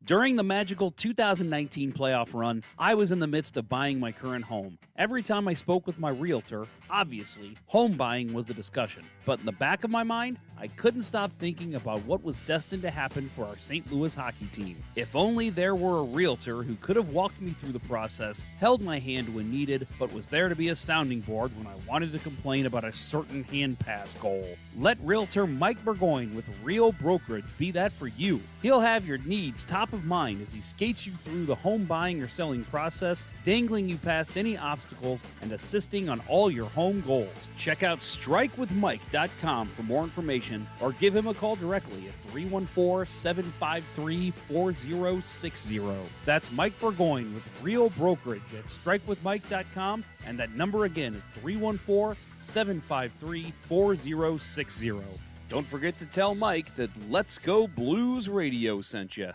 During the magical 2019 playoff run, I was in the midst of buying my current home. Every time I spoke with my realtor, obviously, home buying was the discussion. But in the back of my mind, I couldn't stop thinking about what was destined to happen for our St. Louis hockey team. If only there were a realtor who could have walked me through the process, held my hand when needed, but was there to be a sounding board when I wanted to complain about a certain hand pass goal. Let realtor Mike Burgoyne with Real Brokerage be that for you. He'll have your needs top of mind as he skates you through the home buying or selling process, dangling you past any obstacles and assisting on all your home goals. Check out strikewithmike.com for more information or give him a call directly at 314-753-4060. That's Mike Burgoyne with Real Brokerage at strikewithmike.com, and that number again is 314-753-4060. Don't forget to tell Mike that Let's Go Blues Radio sent you.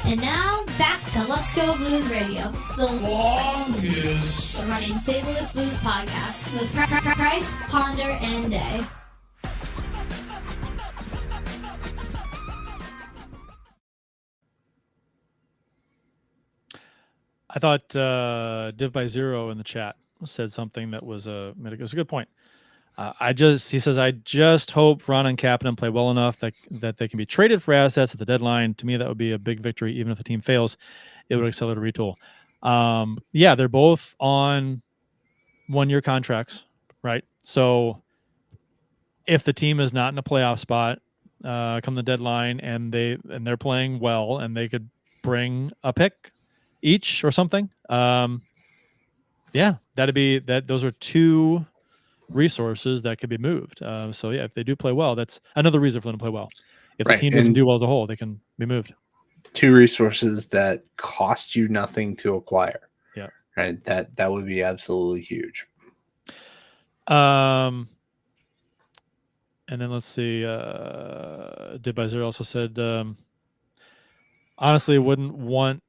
And now, back to Let's Go Blues Radio, the longest running St. Louis Blues podcast with Price, Ponder, and Day. I thought Div by Zero in the chat said something that was a good point. He says, I just hope Ron and Kapanen play well enough that they can be traded for assets at the deadline. To me, that would be a big victory. Even if the team fails, it would accelerate a retool. Yeah, they're both on 1-year contracts, right? So if the team is not in a playoff spot come the deadline and they're playing well and they could bring a pick each or something, yeah, those are 2 resources that could be moved. So yeah, if they do play well, that's another reason for them to play well. If the team doesn't do well as a whole, they can be moved. 2 resources that cost you nothing to acquire. Yeah. Right. That would be absolutely huge. And then let's see. Did by Zero also said, honestly, wouldn't want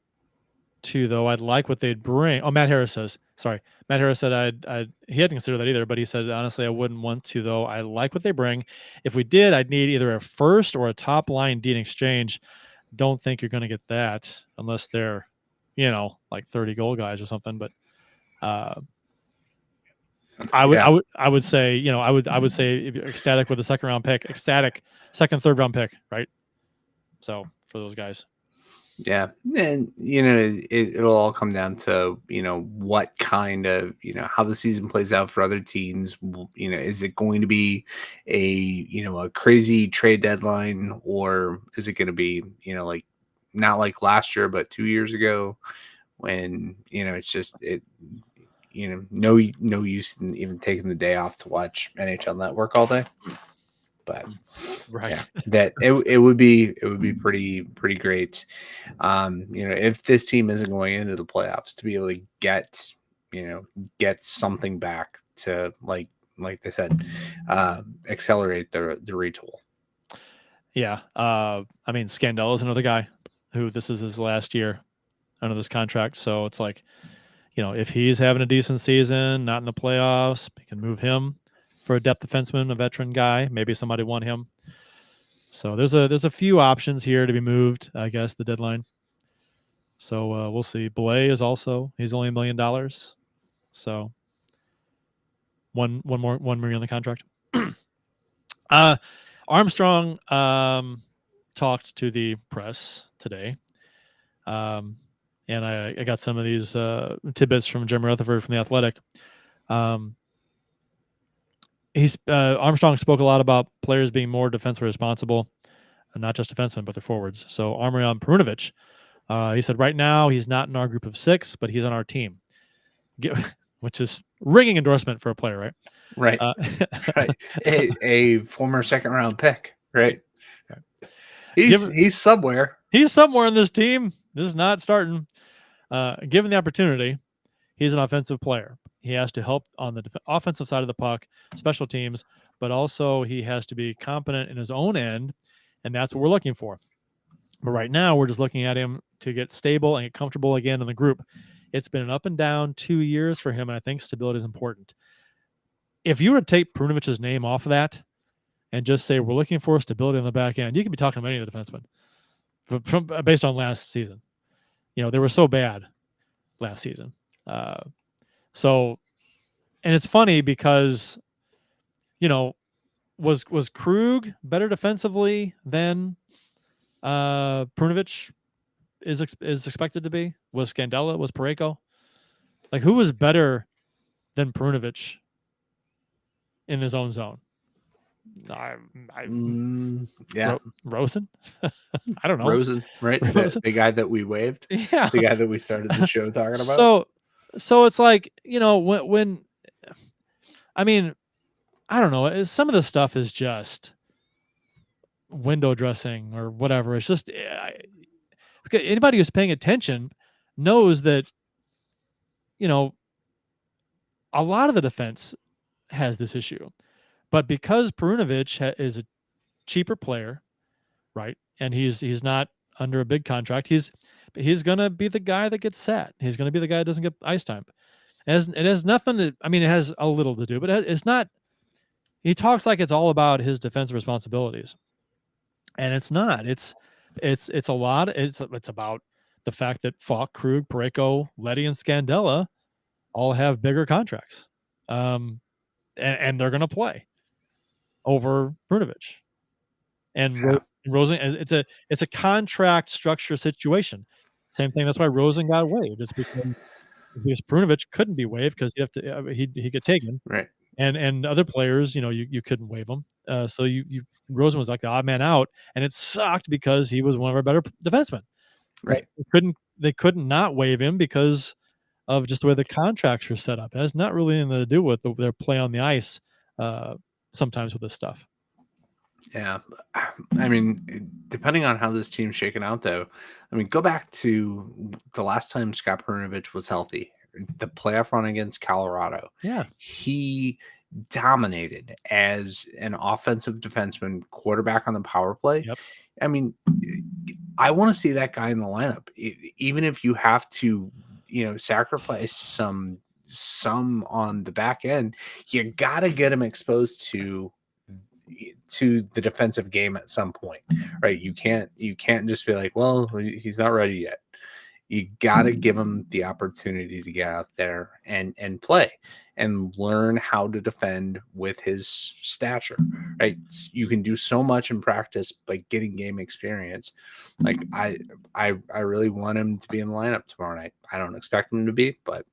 to, though. I'd like what they'd bring. Oh, Matt Harris says, sorry. Matt Harris said he hadn't considered that either, but he said, honestly, I wouldn't want to, though. I like what they bring. If we did, I'd need either a first or a top line D in exchange. Don't think you're going to get that unless they're, like 30 goal guys or something. But I would say, I would say if you're ecstatic with a second round pick, ecstatic second, third round pick, right? So for those guys. Yeah. And, it'll all come down to, what kind of, how the season plays out for other teams. Is it going to be a crazy trade deadline, or is it going to be, like not like last year, but 2 years ago when, it's just, no use in even taking the day off to watch NHL Network all day. But right, yeah, that it would be pretty great. If this team isn't going into the playoffs, to be able to get something back to like they said, accelerate the retool. Yeah. I mean, Scandella is another guy who this is his last year under this contract. So it's like, if he's having a decent season, not in the playoffs, we can move him for a depth defenseman, a veteran guy. Maybe somebody want him. So there's a few options here to be moved, I guess, the deadline. So we'll see. Blais is also, he's only $1 million. So one million on the contract. Armstrong talked to the press today. And I got some of these tidbits from Jim Rutherford from The Athletic. Armstrong spoke a lot about players being more defensively responsible, and not just defensemen, but their forwards. So Armorion Perunovic, he said right now he's not in our group of 6, but he's on our team, which is ringing endorsement for a player, right? Right, right. A former second-round pick, right? He's somewhere. He's somewhere in this team. This is not starting. Given the opportunity, he's an offensive player. He has to help on the offensive side of the puck, special teams, but also he has to be competent in his own end, and that's what we're looking for. But right now, we're just looking at him to get stable and get comfortable again in the group. It's been an up and down 2 years for him, and I think stability is important. If you were to take Perunovic's name off of that and just say we're looking for stability on the back end, you could be talking about any of the defensemen based on last season. They were so bad last season. And it's funny because, was Krug better defensively than Perunovic is expected to be? Was Scandella? Was Parayko? Like, who was better than Perunovic in his own zone? Rosen? I don't know. Rosen, right? Rosen. The guy that we waived. Yeah. The guy that we started the show talking about. So it's like, when I mean, I don't know. Some of the stuff is just window dressing or whatever. It's just anybody who's paying attention knows that, a lot of the defense has this issue. But because Perunovic is a cheaper player, right, and he's not under a big contract. He's gonna be the guy that gets sat. He's gonna be the guy that doesn't get ice time. It has nothing to. I mean, it has a little to do, but it's not. He talks like it's all about his defensive responsibilities, and it's not. It's a lot. It's about the fact that Falk, Krug, Pareko, Letty, and Scandella all have bigger contracts, and they're gonna play over Brunovich. And Rosen, it's a contract structure situation. Same thing. That's why Rosen got waived. It's because Brunovich couldn't be waived because he'd get taken. Right. And other players, you couldn't waive them. So Rosen was like the odd man out, and it sucked because he was one of our better defensemen. Right. They couldn't not waive him because of just the way the contracts were set up. It has not really anything to do with their play on the ice. Sometimes with this stuff. Yeah. I mean, depending on how this team's shaken out, though, I mean, go back to the last time Scott Perunovich was healthy, the playoff run against Colorado. Yeah. He dominated as an offensive defenseman, quarterback on the power play. Yep. I mean, I want to see that guy in the lineup, even if you have to, sacrifice some on the back end. You got to get him exposed to the defensive game at some point, right? You can't just be like, well, he's not ready yet. You got to give him the opportunity to get out there and play and learn how to defend with his stature, right? You can do so much in practice by getting game experience. Like I really want him to be in the lineup tomorrow night. I don't expect him to be, but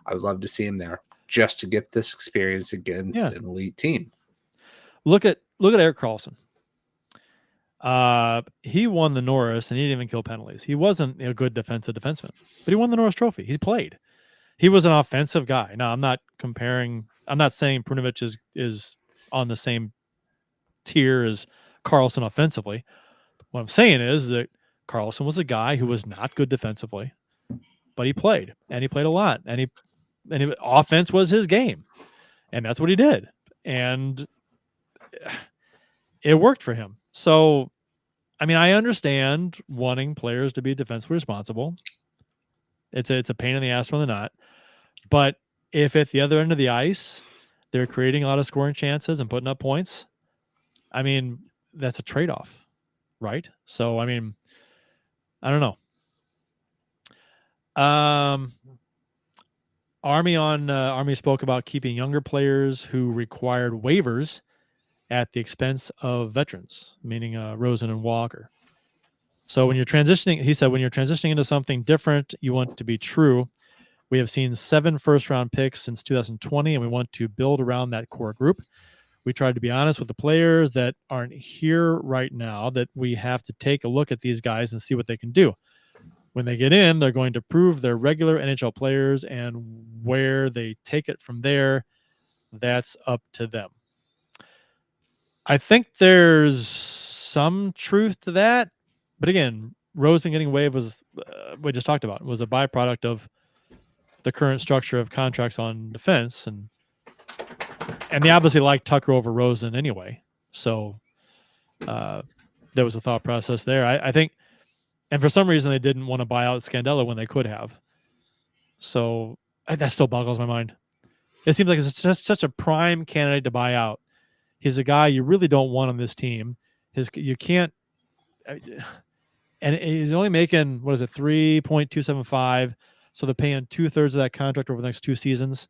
I would love to see him there just to get this experience against an elite team. Look at Erik Karlsson. He won the Norris and he didn't even kill penalties. He wasn't a good defensive defenseman, but he won the Norris Trophy. He's played. He was an offensive guy. Now, I'm not saying Perunovich is on the same tier as Karlsson offensively. What I'm saying is that Karlsson was a guy who was not good defensively, but he played, and he played a lot, and offense was his game, and that's what he did, and it worked for him. So, I mean, I understand wanting players to be defensively responsible. It's a pain in the ass when they're not. But if at the other end of the ice, they're creating a lot of scoring chances and putting up points, I mean, that's a trade-off, right? So, I mean, I don't know. Army spoke about keeping younger players who required waivers at the expense of veterans, meaning Rosen and Walker. So when you're transitioning, he said, when you're transitioning into something different, you want it to be true. We have seen 7 first-round picks since 2020, and we want to build around that core group. We tried to be honest with the players that aren't here right now, that we have to take a look at these guys and see what they can do. When they get in, they're going to prove they're regular NHL players, and where they take it from there, that's up to them. I think there's some truth to that. But again, Rosen getting waived was, we just talked about, was a byproduct of the current structure of contracts on defense. And they obviously liked Tucker over Rosen anyway. So there was a thought process there. I think, and for some reason they didn't want to buy out Scandella when they could have. So that still boggles my mind. It seems like it's just such a prime candidate to buy out. He's a guy you really don't want on this team. You can't, and he's only making, what is it, 3.275. So they're paying 2/3 of that contract over the next 2 seasons.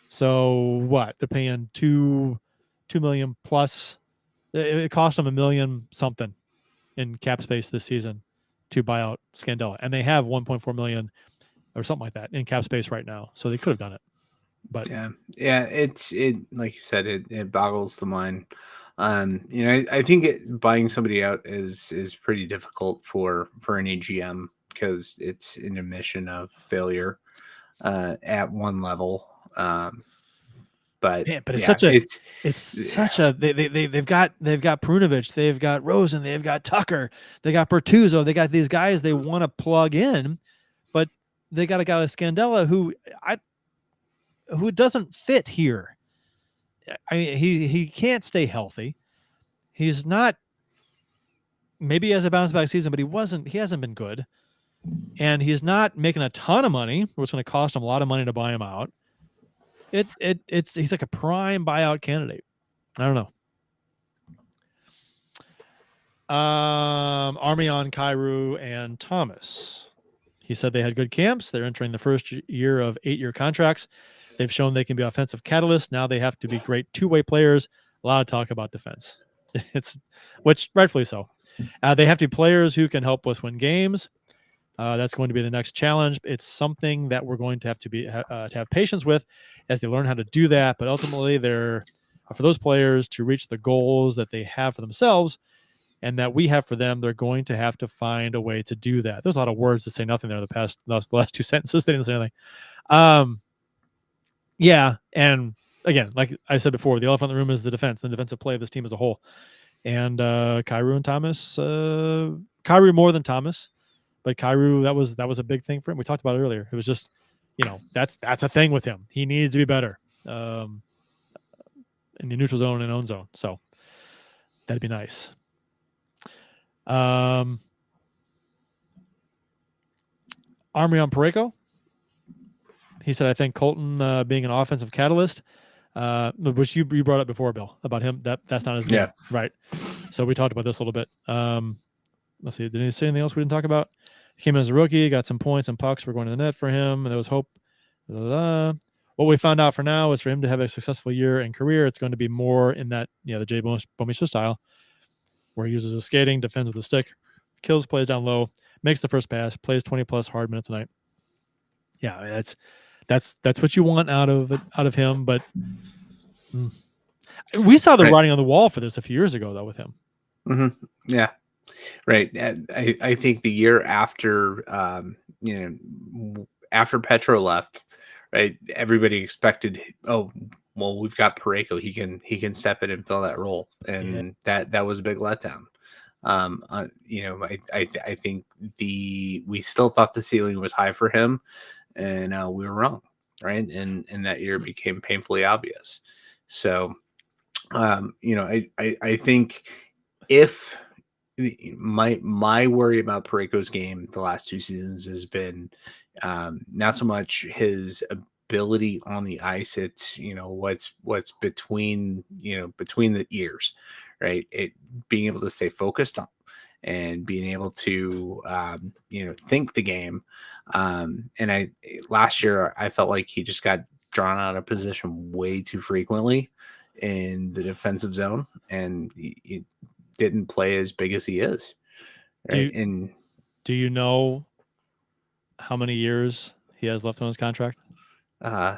So what? They're paying $2 million plus. It cost them $1 million something in cap space this season to buy out Scandella, and they have 1.4 million or something like that in cap space right now. So they could have done it. But yeah, it like you said, it boggles the mind. I think buying somebody out is pretty difficult for an AGM because it's an admission of failure at one level. But it's such a they've got Perunovich, they've got Rosen, they've got Tucker, they got Bertuzzo, they got these guys they want to plug in, but they got a guy like Scandella who doesn't fit here. I mean, he can't stay healthy. He's not maybe he has a bounce back season, but he hasn't been good. And he's not making a ton of money, which is going to cost him a lot of money to buy him out. He's like a prime buyout candidate. I don't know. Army on Kyrou and Thomas. He said they had good camps. They're entering the first year of 8-year contracts. They've shown they can be offensive catalysts. Now they have to be great two-way players. A lot of talk about defense. Which rightfully so. They have to be players who can help us win games. That's going to be the next challenge. It's something that we're going to have to have patience with as they learn how to do that. But ultimately, they're for those players to reach the goals that they have for themselves and that we have for them. They're going to have to find a way to do that. There's a lot of words that say nothing there. The last 2 sentences, they didn't say anything. Yeah, and again, like I said before, the elephant in the room is the defense, the defensive play of this team as a whole. And Kyrou and Thomas, Kyrou more than Thomas. But Kyrou, that was a big thing for him. We talked about it earlier. It was just, that's a thing with him. He needs to be better in the neutral zone and own zone. So that'd be nice. Army on Parayko. He said, I think Colton being an offensive catalyst, which you brought up before, Bill, about him. That's not his name. Right. So we talked about this a little bit. Let's see. Did he say anything else we didn't talk about? He came in as a rookie, got some points and pucks. We're going to the net for him, and there was hope. What we found out for now is for him to have a successful year and career, it's going to be more in that, the Jay Bouwmeester style, where he uses his skating, defends with the stick, kills plays down low, makes the first pass, plays 20+ hard minutes a night. Yeah, that's what you want out of him. But we saw the writing on the wall for this a few years ago, though, with him. Mm-hmm. Yeah. Right. I think the year after, after Petro left, right, everybody expected, oh, well, we've got Parayko. He can step in and fill that role. And that was a big letdown. I think we still thought the ceiling was high for him, and we were wrong. Right. And that year became painfully obvious. So, I think if my worry about Parayko's game the last 2 seasons has been not so much his ability on the ice. It's what's between the ears, right? Being able to stay focused on and being able to think the game. And last year I felt like he just got drawn out of position way too frequently in the defensive zone, and he didn't play as big as he is. Right? Do you know how many years he has left on his contract?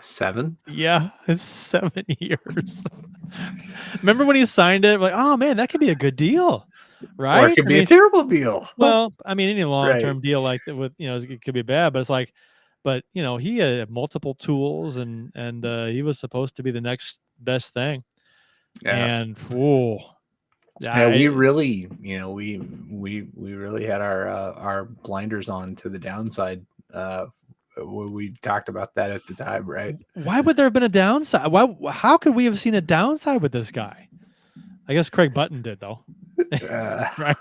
7. Yeah, it's 7 years. Remember when he signed it? Like, oh man, that could be a good deal, right? Or it could be a terrible deal. Well, I mean, any long-term deal like that with it could be bad, but it's like, he had multiple tools, and he was supposed to be the next best thing. Yeah. And we really, we really had our blinders on to the downside. We talked about that at the time, right? Why would there have been a downside? How could we have seen a downside with this guy? I guess Craig Button did, though. Right?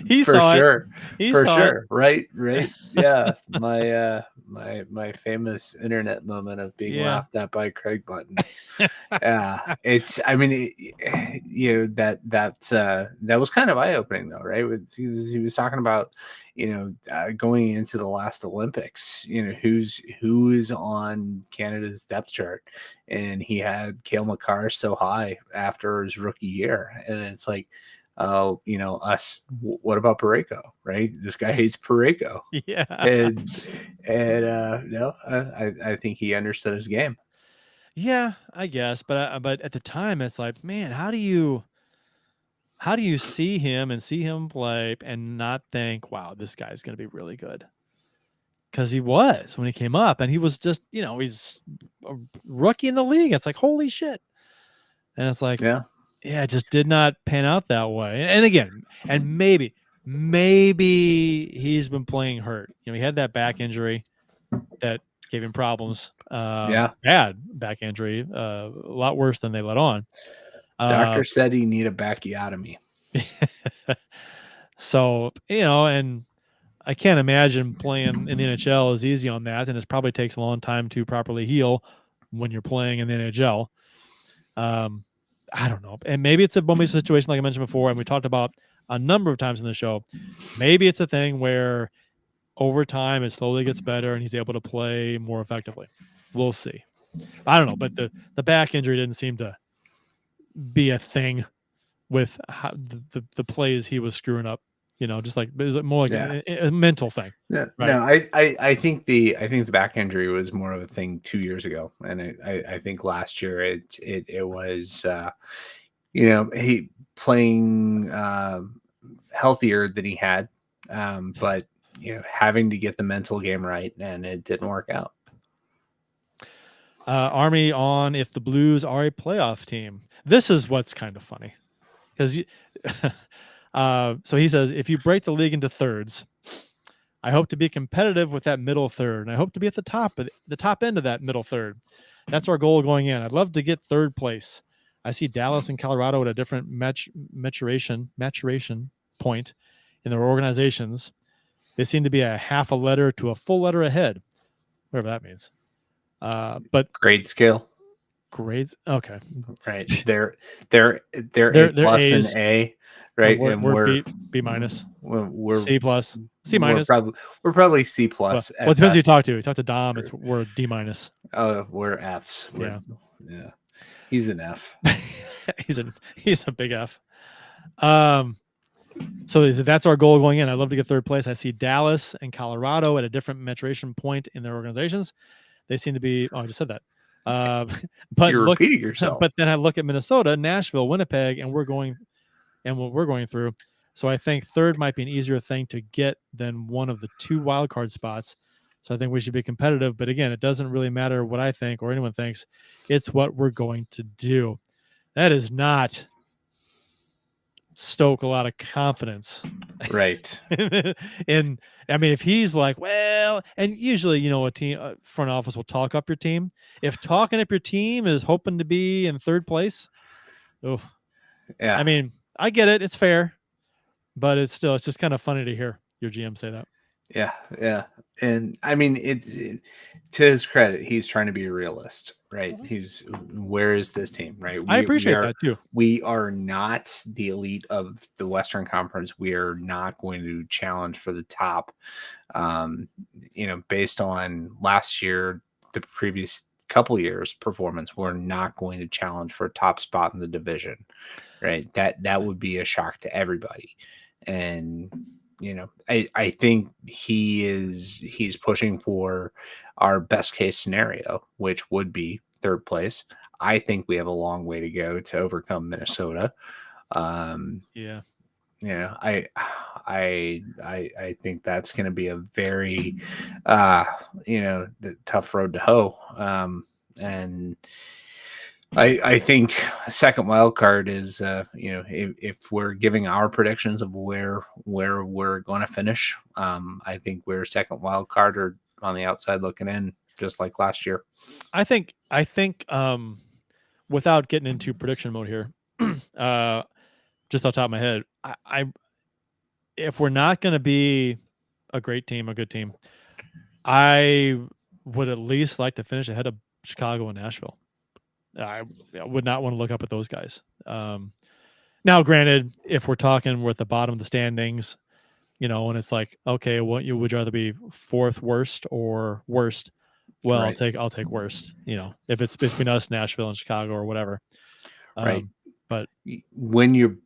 He for saw sure. it. For sure. Right. Yeah. My famous internet moment of being laughed at by Craig Button. It's, I mean, that was kind of eye-opening though, right? He was talking about, going into the last Olympics, who is on Canada's depth chart, and he had Cale Makar so high after his rookie year, and it's like, us. What about Parayko? Right? This guy hates Parayko. Yeah, and no, I think he understood his game. Yeah, I guess, but at the time, it's like, man, how do you see him play and not think, wow, this guy's going to be really good? Because he was when he came up, and he was just, he's a rookie in the league. It's like, holy shit. And it's like, yeah, it just did not pan out that way. And again, and maybe he's been playing hurt. He had that back injury that gave him problems. Bad back injury, a lot worse than they let on. Doctor said he need a backiotomy. So, and I can't imagine playing in the NHL is easy on that, and it probably takes a long time to properly heal when you're playing in the NHL. I don't know. And maybe it's a bummy situation like I mentioned before, and we talked about a number of times in the show. Maybe it's a thing where over time it slowly gets better and he's able to play more effectively. We'll see. I don't know, but the back injury didn't seem to be a thing with how the plays he was screwing up. Just like it was more like a mental thing. No, Right. no, I think the back injury was more of a thing 2 years ago, and I think last year it was he playing healthier than he had, but having to get the mental game right, and it didn't work out. Army on if the Blues are a playoff team. This is what's kind of funny because so he says if you break the league into thirds, I hope to be competitive with that middle third, and I hope to be at the top end of that middle third. That's our goal going in. I'd love to get third place. I see Dallas and Colorado at a different maturation point in their organizations. They seem to be a half a letter to a full letter ahead, whatever that means. But grade scale, grades, okay, right? They're A plus A's. and A, right? We're, and we're B minus, we're C plus, C minus. We're probably C plus. Well, it depends who you talk to. You talk to Dom, we're D minus. We're Fs. Yeah. He's an F. he's a big F. So that's our goal going in. I'd love to get third place. I see Dallas and Colorado at a different maturation point in their organizations. They seem to be. Oh, I just said that. But you're repeating yourself. But then I look at Minnesota, Nashville, Winnipeg, and what we're going through. So I think third might be an easier thing to get than one of the two wild card spots. So I think we should be competitive. But again, it doesn't really matter what I think or anyone thinks. It's what we're going to do. That is not stoke a lot of confidence. Right. And I mean, if he's like, well, and usually, a team front office will talk up your team. If talking up your team is hoping to be in third place, yeah. I mean, I get it. It's fair, but it's just kind of funny to hear your GM say that. Yeah. And I mean, to his credit, he's trying to be a realist, right? Where is this team, right? I appreciate that too. We are not the elite of the Western Conference. We are not going to challenge for the top. Based on last year, the previous couple years' performance, we're not going to challenge for a top spot in the division, right? That would be a shock to everybody. And I think he's pushing for our best case scenario, which would be third place. I think we have a long way to go to overcome Minnesota. Yeah. I think that's going to be a very, tough road to hoe. And I think second wild card is, if we're giving our predictions of where we're going to finish, I think we're second wild card or on the outside looking in, just like last year. I think, without getting into prediction mode here, just off the top of my head, if we're not going to be a great team, a good team, I would at least like to finish ahead of Chicago and Nashville. I would not want to look up at those guys. Now, granted, if we're talking, we're at the bottom of the standings, and it's like, okay, would you rather be fourth worst or worst? Well, right. I'll take worst. If it's between us, Nashville, and Chicago, or whatever. Right. But when you're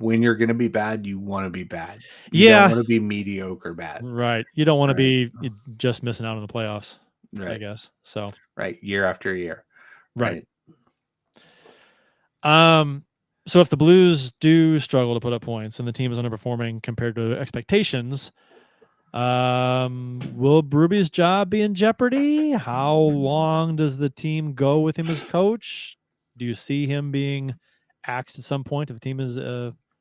going to be bad, you want to be bad. You don't want to be mediocre bad. Right. You don't want to be just missing out on the playoffs. Right. I guess so. Right. Year after year. Right. So if the Blues do struggle to put up points and the team is underperforming compared to expectations, will Bruby's job be in jeopardy? How long does the team go with him as coach? Do you see him being axed at some point if the team is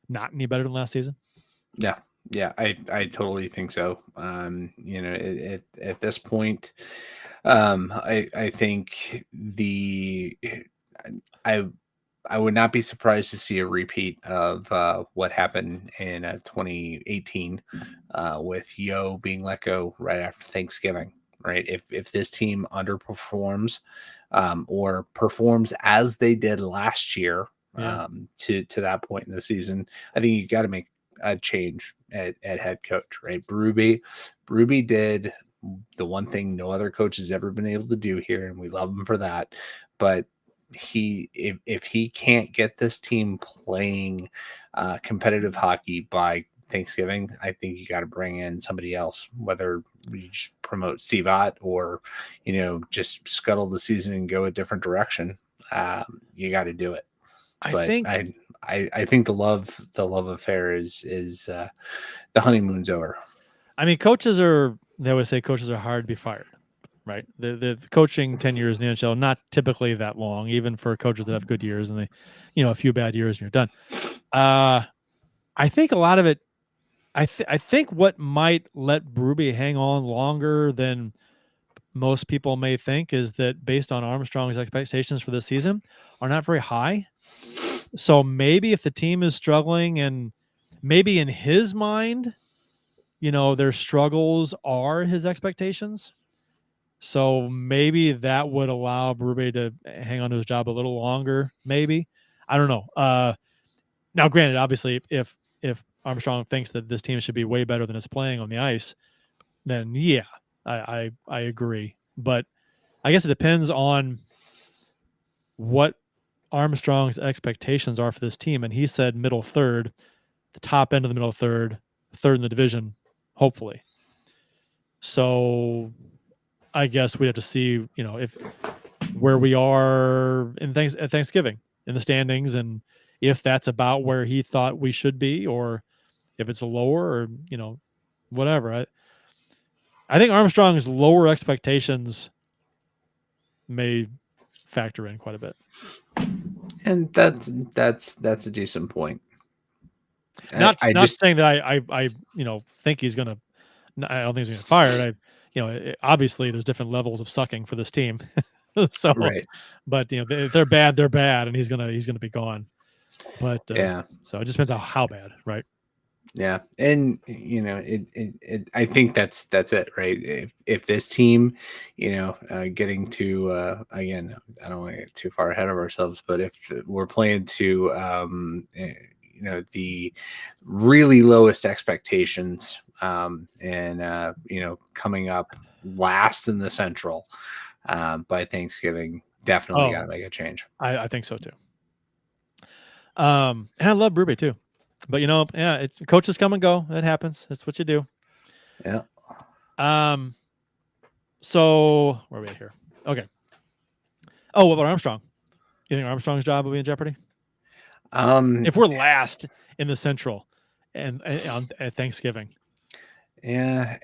not any better than last season? Yeah, I totally think so. At this point, I think I would not be surprised to see a repeat of what happened in 2018 with Yo being let go right after Thanksgiving. Right, if this team underperforms or performs as they did last year to that point in the season, I think you got to make a change at head coach. Right, Berube did the one thing no other coach has ever been able to do here, and we love him for that. But if he can't get this team playing competitive hockey by Thanksgiving, I think you got to bring in somebody else, whether you just promote Steve Ott or, just scuttle the season and go a different direction. You got to do it. I think the love affair is the honeymoon's over. I mean, they always say coaches are hard to be fired, right? The coaching 10 years in the NHL, not typically that long, even for coaches that have good years and a few bad years and you're done. I think a lot of it, I think what might let Berube hang on longer than most people may think is that based on Armstrong's expectations for this season are not very high. So maybe if the team is struggling and maybe in his mind, their struggles are his expectations. So maybe that would allow Berube to hang on to his job a little longer. Maybe. I don't know. Now, granted, obviously, if Armstrong thinks that this team should be way better than it's playing on the ice, then yeah, I agree. But I guess it depends on what Armstrong's expectations are for this team. And he said middle third, the top end of the middle third in the division, hopefully. So I guess we'd have to see, if where we are at Thanksgiving in the standings, and if that's about where he thought we should be, or if it's lower, or whatever. I think Armstrong's lower expectations may factor in quite a bit, and that's a decent point. Not saying that I think he's gonna. I don't think he's gonna get fired. Obviously there's different levels of sucking for this team. So, right. But if they're bad, they're bad, and he's gonna be gone. But so it just depends on how bad, right? Yeah, and I think that's it, right? If this team, getting to again, I don't want to get too far ahead of ourselves, but if we're playing to the really lowest expectations, and coming up last in the Central by Thanksgiving, definitely got to make a change. I think so too. And I love Berube too. But coaches come and go. It happens. That's what you do. Yeah. So where are we at here? Okay. Oh, what about Armstrong? You think Armstrong's job will be in jeopardy? If we're last in the Central and at Thanksgiving. Yeah.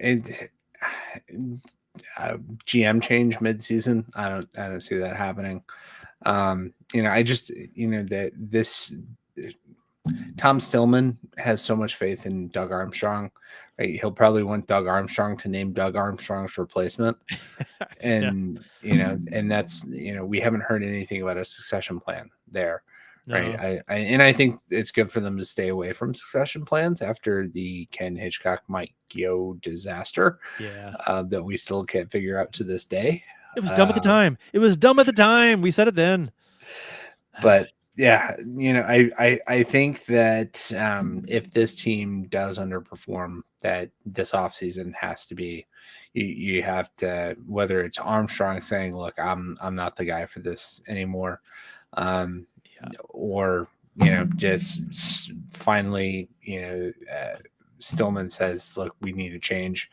GM change mid-season. I don't see that happening. I just that this. Tom Stillman has so much faith in Doug Armstrong, right? He'll probably want Doug Armstrong to name Doug Armstrong's replacement. And, and that's, we haven't heard anything about a succession plan there. No. Right. I think it's good for them to stay away from succession plans after the Ken Hitchcock, Mike Yo disaster. Yeah. That we still can't figure out to this day. It was dumb at the time. We said it then. But yeah, I think that if this team does underperform, that this offseason has to be, you have to, whether it's Armstrong saying, look, I'm not the guy for this anymore. Or, just finally, Stillman says, look, we need to change,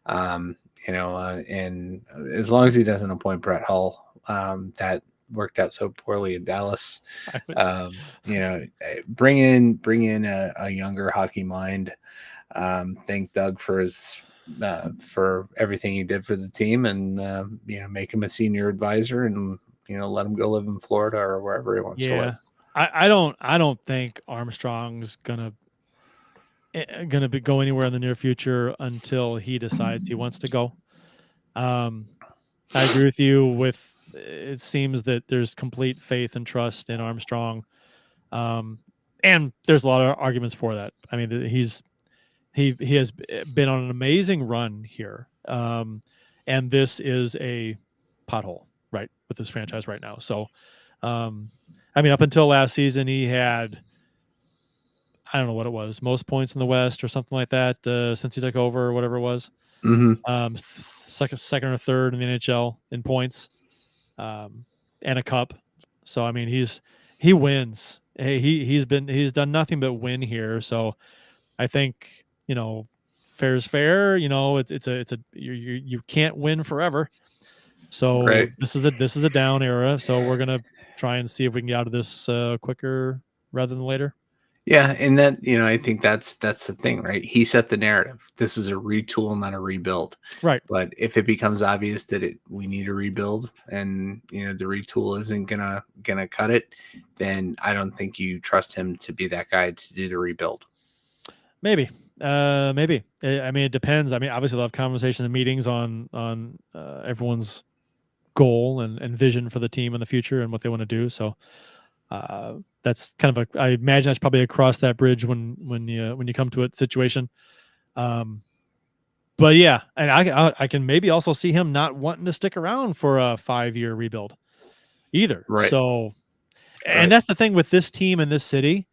and as long as he doesn't appoint Brett Hull, that worked out so poorly in Dallas. Bring in a younger hockey mind. Thank Doug for his for everything he did for the team, and make him a senior advisor, and let him go live in Florida or wherever he wants to live. I don't think Armstrong's gonna go anywhere in the near future until he decides he wants to go. I agree with you. It seems that there's complete faith and trust in Armstrong And there's a lot of arguments for that. I mean, he has been on an amazing run here, and this is a pothole, right, with this franchise right now. So, I mean, up until last season, he had, I don't know what it was, most points in the West or something like that since he took over or whatever it was. Mm-hmm. Second or third in the NHL in points, and a cup. So I mean, he wins. Hey, he's done nothing but win here. So I think, fair is fair. You can't win forever. So Right. this is a down era. So we're gonna try and see if we can get out of this quicker rather than later. Yeah, and that, I think that's the thing, right? He set the narrative. This is a retool, not a rebuild. Right. But if it becomes obvious that we need a rebuild, and the retool isn't gonna cut it, then I don't think you trust him to be that guy to do the rebuild. Maybe. I mean, it depends. I mean, obviously, they'll have conversations and meetings on everyone's goal and vision for the team in the future and what they want to do. So that's kind of I imagine that's probably across that bridge when you come to a situation. But yeah, and I can maybe also see him not wanting to stick around for a 5-year rebuild either. Right. So, and that's the thing with this team in this city.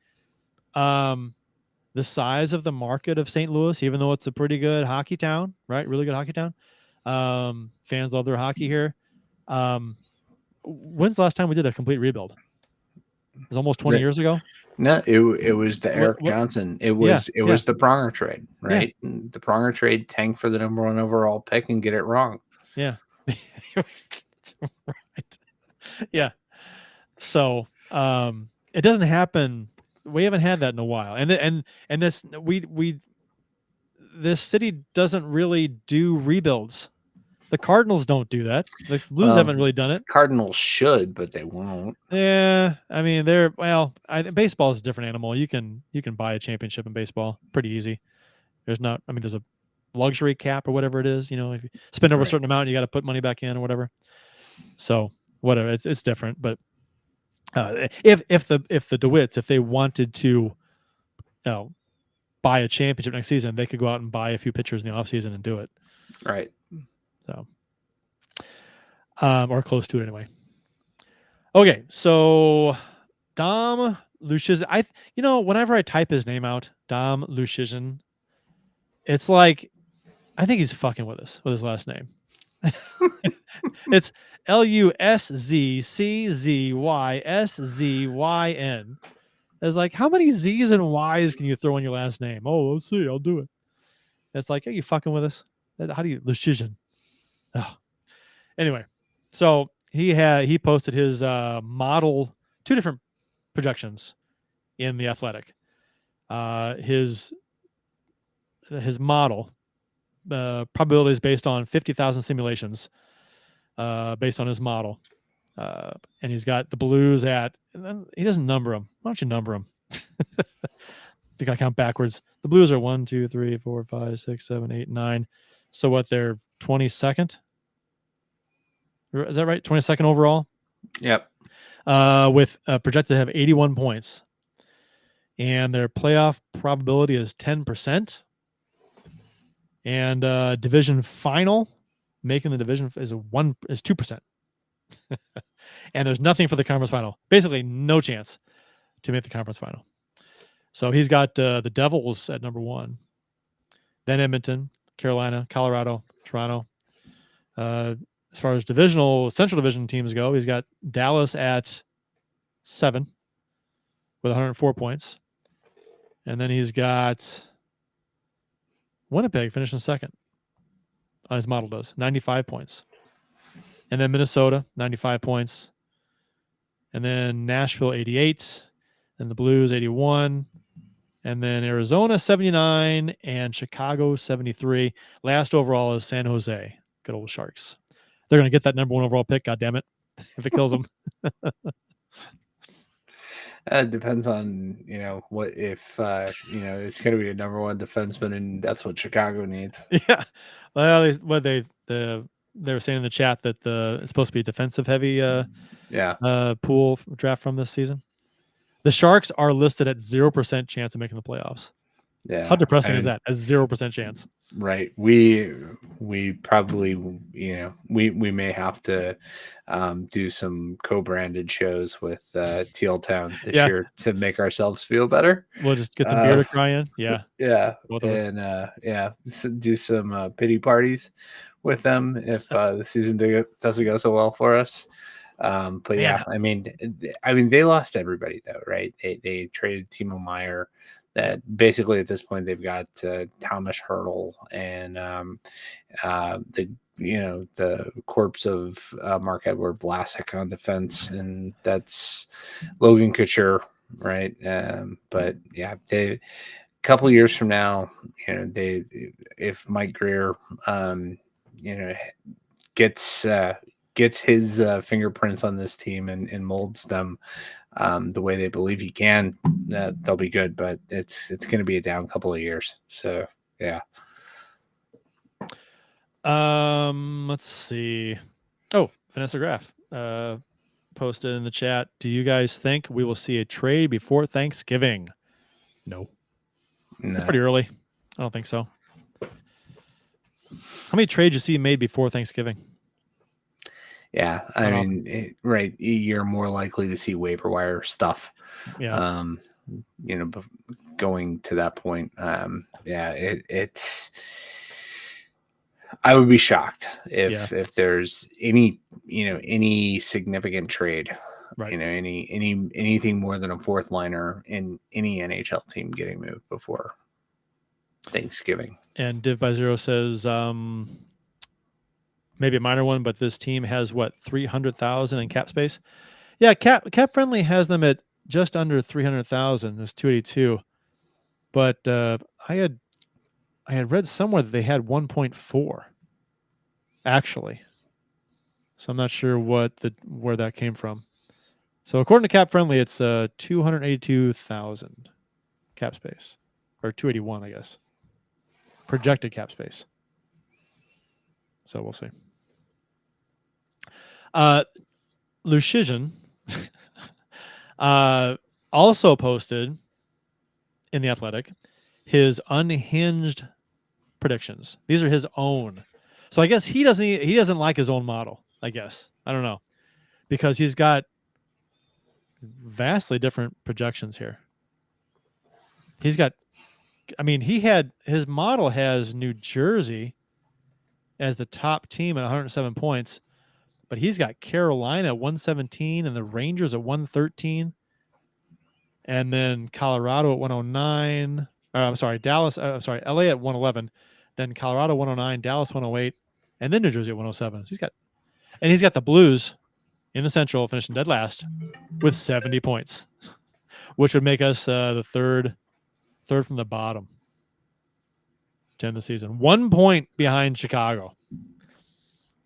The size of the market of St. Louis, even though it's a pretty good hockey town, right? Really good hockey town. Fans love their hockey here. When's the last time we did a complete rebuild? It was almost 20 years ago. No, it was the Eric Johnson. It was the Pronger trade, right? Yeah. The Pronger trade tanked for the #1 overall pick and get it wrong. Yeah. Right. Yeah. So it doesn't happen. We haven't had that in a while. And this this city doesn't really do rebuilds. The Cardinals don't do that. The Blues haven't really done it. Cardinals should, but they won't. Yeah, I mean, baseball is a different animal. You can buy a championship in baseball pretty easy. There's a luxury cap or whatever it is. If you spend over a certain amount, you got to put money back in or whatever. So whatever, it's different. But if the DeWitts, if they wanted to, buy a championship next season, they could go out and buy a few pitchers in the offseason and do it. Right. So, or close to it anyway. Okay, so Dom Luszczyszyn. Whenever I type his name out, Dom Luszczyszyn, it's like I think he's fucking with us with his last name. It's Luszczyszyn. It's like, how many Z's and Y's can you throw in your last name? Oh, let's see, I'll do it. It's like, are you fucking with us? How do you Luszczyszyn? Oh. Anyway, so he posted his model, 2 different projections in The Athletic. His model probability is based on 50,000 simulations based on his model. And he's got the Blues he doesn't number them. Why don't you number them? You got to count backwards. The Blues are 1, 2, 3, 4, 5, 6, 7, 8, 9. So what, they're 22nd? Is that right? 22nd overall? Yep. With projected to have 81 points. And their playoff probability is 10%. And division final, making the division is 2%. And there's nothing for the conference final. Basically, no chance to make the conference final. So he's got the Devils at #1, then Edmonton, Carolina, Colorado, Toronto. As far as Central Division teams go, he's got Dallas at 7 with 104 points. And then he's got Winnipeg finishing second. His model does, 95 points. And then Minnesota, 95 points. And then Nashville, 88. And the Blues, 81. And then Arizona, 79. And Chicago, 73. Last overall is San Jose. Good old Sharks. They're going to get that #1 overall pick, goddammit, if it kills them. It depends on, what if, it's going to be a #1 defenseman, and that's what Chicago needs. Yeah. Well, they were saying in the chat that it's supposed to be a defensive heavy pool draft from this season. The Sharks are listed at 0% chance of making the playoffs. Yeah. How depressing is that? A 0% chance. Right. We probably, we may have to do some co-branded shows with Teal Town this Yeah. year to make ourselves feel better. We'll just get some beer to cry in. Yeah. Yeah. Both of us. And do some pity parties with them if the season doesn't go so well for us. But Man. yeah, I mean, they lost everybody though, right? They traded Timo Meyer. That basically at this point they've got Thomas Hurdle and the corpse of Marc-Edouard Vlasic on defense, and that's Logan Couture, right? But yeah, a couple years from now, if Mike Greer, gets his fingerprints on this team and molds them the way they believe he can, they'll be good. But it's going to be a down couple of years. So yeah. Let's see. Oh, Vanessa Graff posted in the chat. Do you guys think we will see a trade before Thanksgiving? No. That's pretty early. I don't think so. How many trades you see made before Thanksgiving? Yeah, I mean, right. You're more likely to see waiver wire stuff. Yeah. Going to that point. It's. I would be shocked if there's any significant trade, right. Anything more than a fourth liner in any NHL team getting moved before Thanksgiving. And Div by Zero says, maybe a minor one, but this team has what, 300,000 in cap space? Yeah, cap friendly has them at just under 300,000. There's 282, but I had read somewhere that they had 1.4 actually. So I'm not sure where that came from. So according to Cap Friendly, it's 282,000 cap space, or 281, I guess. Projected cap space. So we'll see. Lucian also posted in The Athletic his unhinged predictions. These are his own. So I guess he doesn't like his own model, I guess. I don't know. Because he's got vastly different projections here. His model has New Jersey as the top team at 107 points, but he's got Carolina at 117 and the Rangers at 113. And then Colorado at 109. Dallas. LA at 111. Then Colorado 109, Dallas 108, and then New Jersey at 107. So he's got the Blues in the Central finishing dead last with 70 points, which would make us the third from the bottom to end the season. 1 point behind Chicago.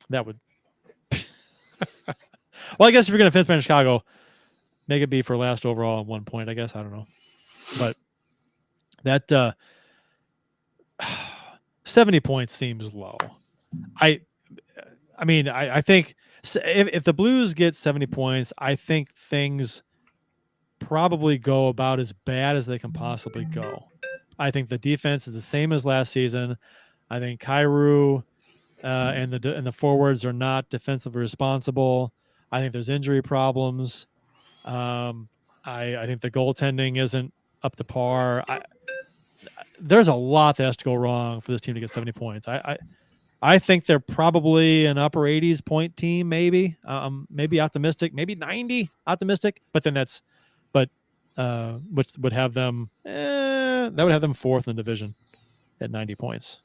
That would. Well, I guess if you're going to finish behind Chicago, make it be for last overall and 1 point. I guess, I don't know, but that 70 points seems low. I think if the Blues get 70 points, I think things probably go about as bad as they can possibly go. I think the defense is the same as last season. I think Kyrou and the forwards are not defensively responsible. I think there's injury problems. I think the goaltending isn't up to par. There's a lot that has to go wrong for this team to get 70 points. I think they're probably an upper 80s point team, maybe. Maybe optimistic, maybe 90 optimistic. But then which would have them fourth in the division at 90 points.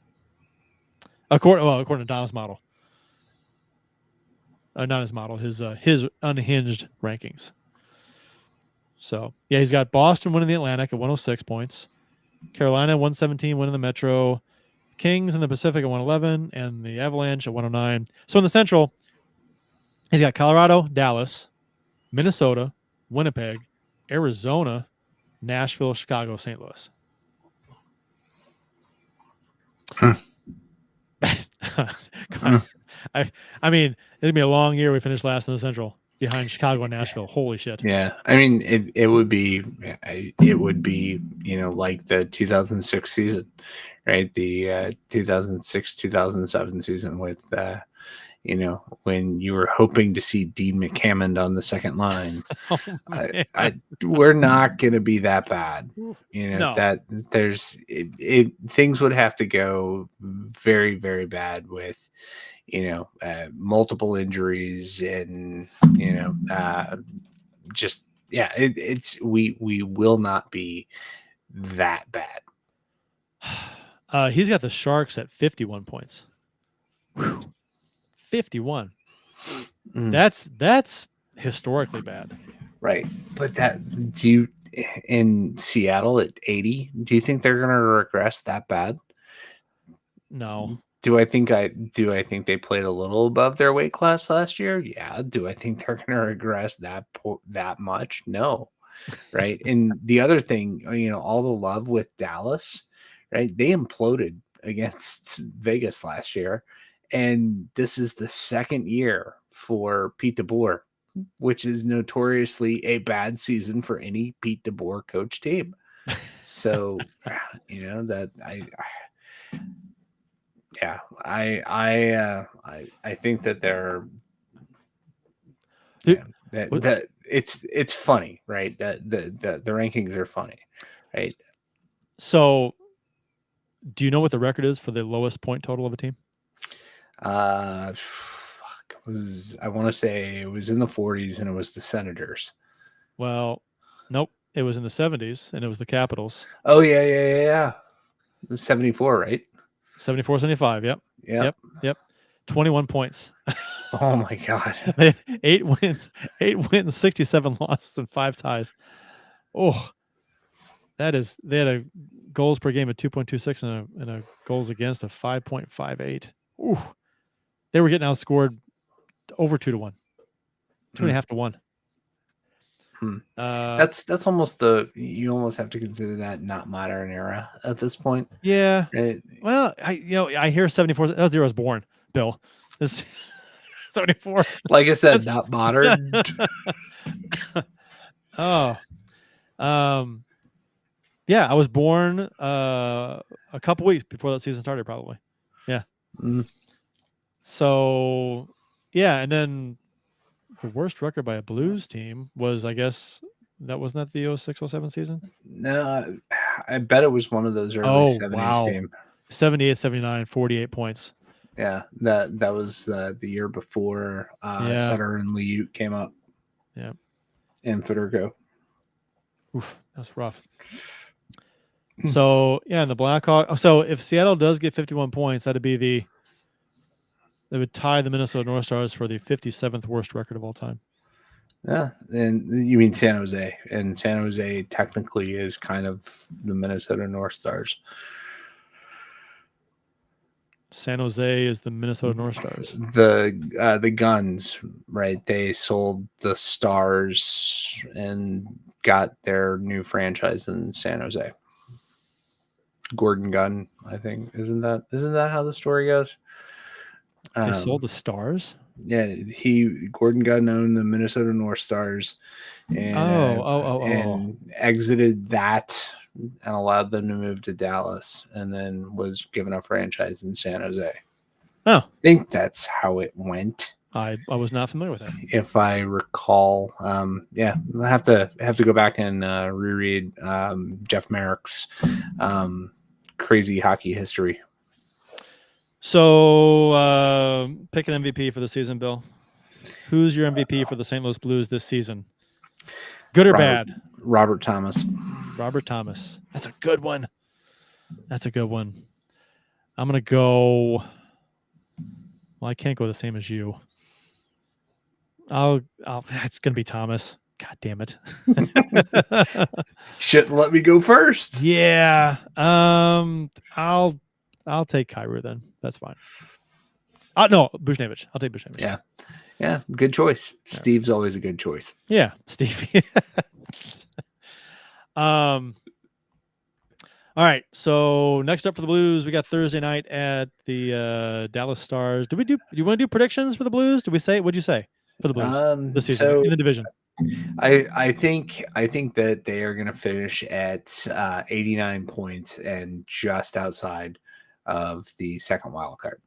According to Don's model. Not his model, his unhinged rankings. So yeah, he's got Boston winning the Atlantic at 106 points. Carolina 117 winning the Metro, Kings in the Pacific at 111, and the Avalanche at 109. So in the Central, he's got Colorado, Dallas, Minnesota, Winnipeg, Arizona, Nashville, Chicago, St. Louis. I mean, it'll be a long year. We finished last in the Central. behind Chicago and Nashville. Holy shit. Yeah, I mean, it would be like the 2006 season, right? The 2006-2007 season with when you were hoping to see Dean McCammond on the second line. Oh, man. We're not going to be that bad. No. That there's things would have to go very, very bad with multiple injuries and we will not be that bad. He's got the Sharks at 51 points. Whew. 51. That's historically bad. Right. But in Seattle at 80, do you think they're going to regress that bad? No. Do I think they played a little above their weight class last year? Yeah. Do I think they're going to regress that much? No. Right. And the other thing, all the love with Dallas, right? They imploded against Vegas last year. And this is the second year for Pete DeBoer, which is notoriously a bad season for any Pete DeBoer coach team. So, I think that they're that it's funny, right? That the rankings are funny, right? So, do you know what the record is for the lowest point total of a team? I want to say it was in the 40s, and it was the Senators. Well, nope, it was in the 70s, and it was the Capitals. Oh yeah. It was 74, right? 74, 75. Yep. 21 points. Oh my God. 8 wins, 67 losses, and 5 ties. Oh, they had a goals per game of 2.26 and a goals against of 5.58. Ooh, they were getting outscored over 2-1, 2.5-1. That's almost you almost have to consider that not modern era at this point. Yeah. Right? Well, I hear 74. That was the year I was born, Bill. It's 74. Like I said, not modern. Oh. Yeah, I was born a couple weeks before that season started, probably. Yeah. So, yeah, and then the worst record by a Blues team was, I guess, wasn't that the 06-07 season? No, I bet it was one of those early 70s team. 78-79, 48 points. Yeah, that was the year before Sutter and Liut came up. Yeah. And Federico. Oof, that's rough. So, yeah, and the Blackhawks. So, if Seattle does get 51 points, they would tie the Minnesota North Stars for the 57th worst record of all time. Yeah, and you mean San Jose. And San Jose technically is kind of the Minnesota North Stars. San Jose is the Minnesota North Stars. The Guns, right? They sold the Stars and got their new franchise in San Jose. Gordon Gunn, I think. Isn't that how the story goes? They sold the Stars? Yeah, Gordon Gunn owned the Minnesota North Stars and and exited that and allowed them to move to Dallas, and then was given a franchise in San Jose. Oh, I think that's how it went. I was not familiar with that. If I recall, yeah, I'll have to go back and reread Jeff Merrick's crazy hockey history. So, pick an MVP for the season, Bill. Who's your MVP for the St. Louis Blues this season? Good or bad? Robert Thomas. Robert Thomas. That's a good one. I'm going to go. Well, I can't go the same as you. It's going to be Thomas. God damn it. Shouldn't let me go first. Yeah. I'll take Kyrou then. That's fine. No, Buchnevich. I'll take Buchnevich. Yeah. Yeah. Good choice. Steve's always a good choice. Yeah, Steve. All right. So next up for the Blues, we got Thursday night at the Dallas Stars. You want to do predictions for the Blues? Did we say? What'd you say? for the Blues this season So in the division? I think that they are going to finish at 89 points and just outside of the second wild card.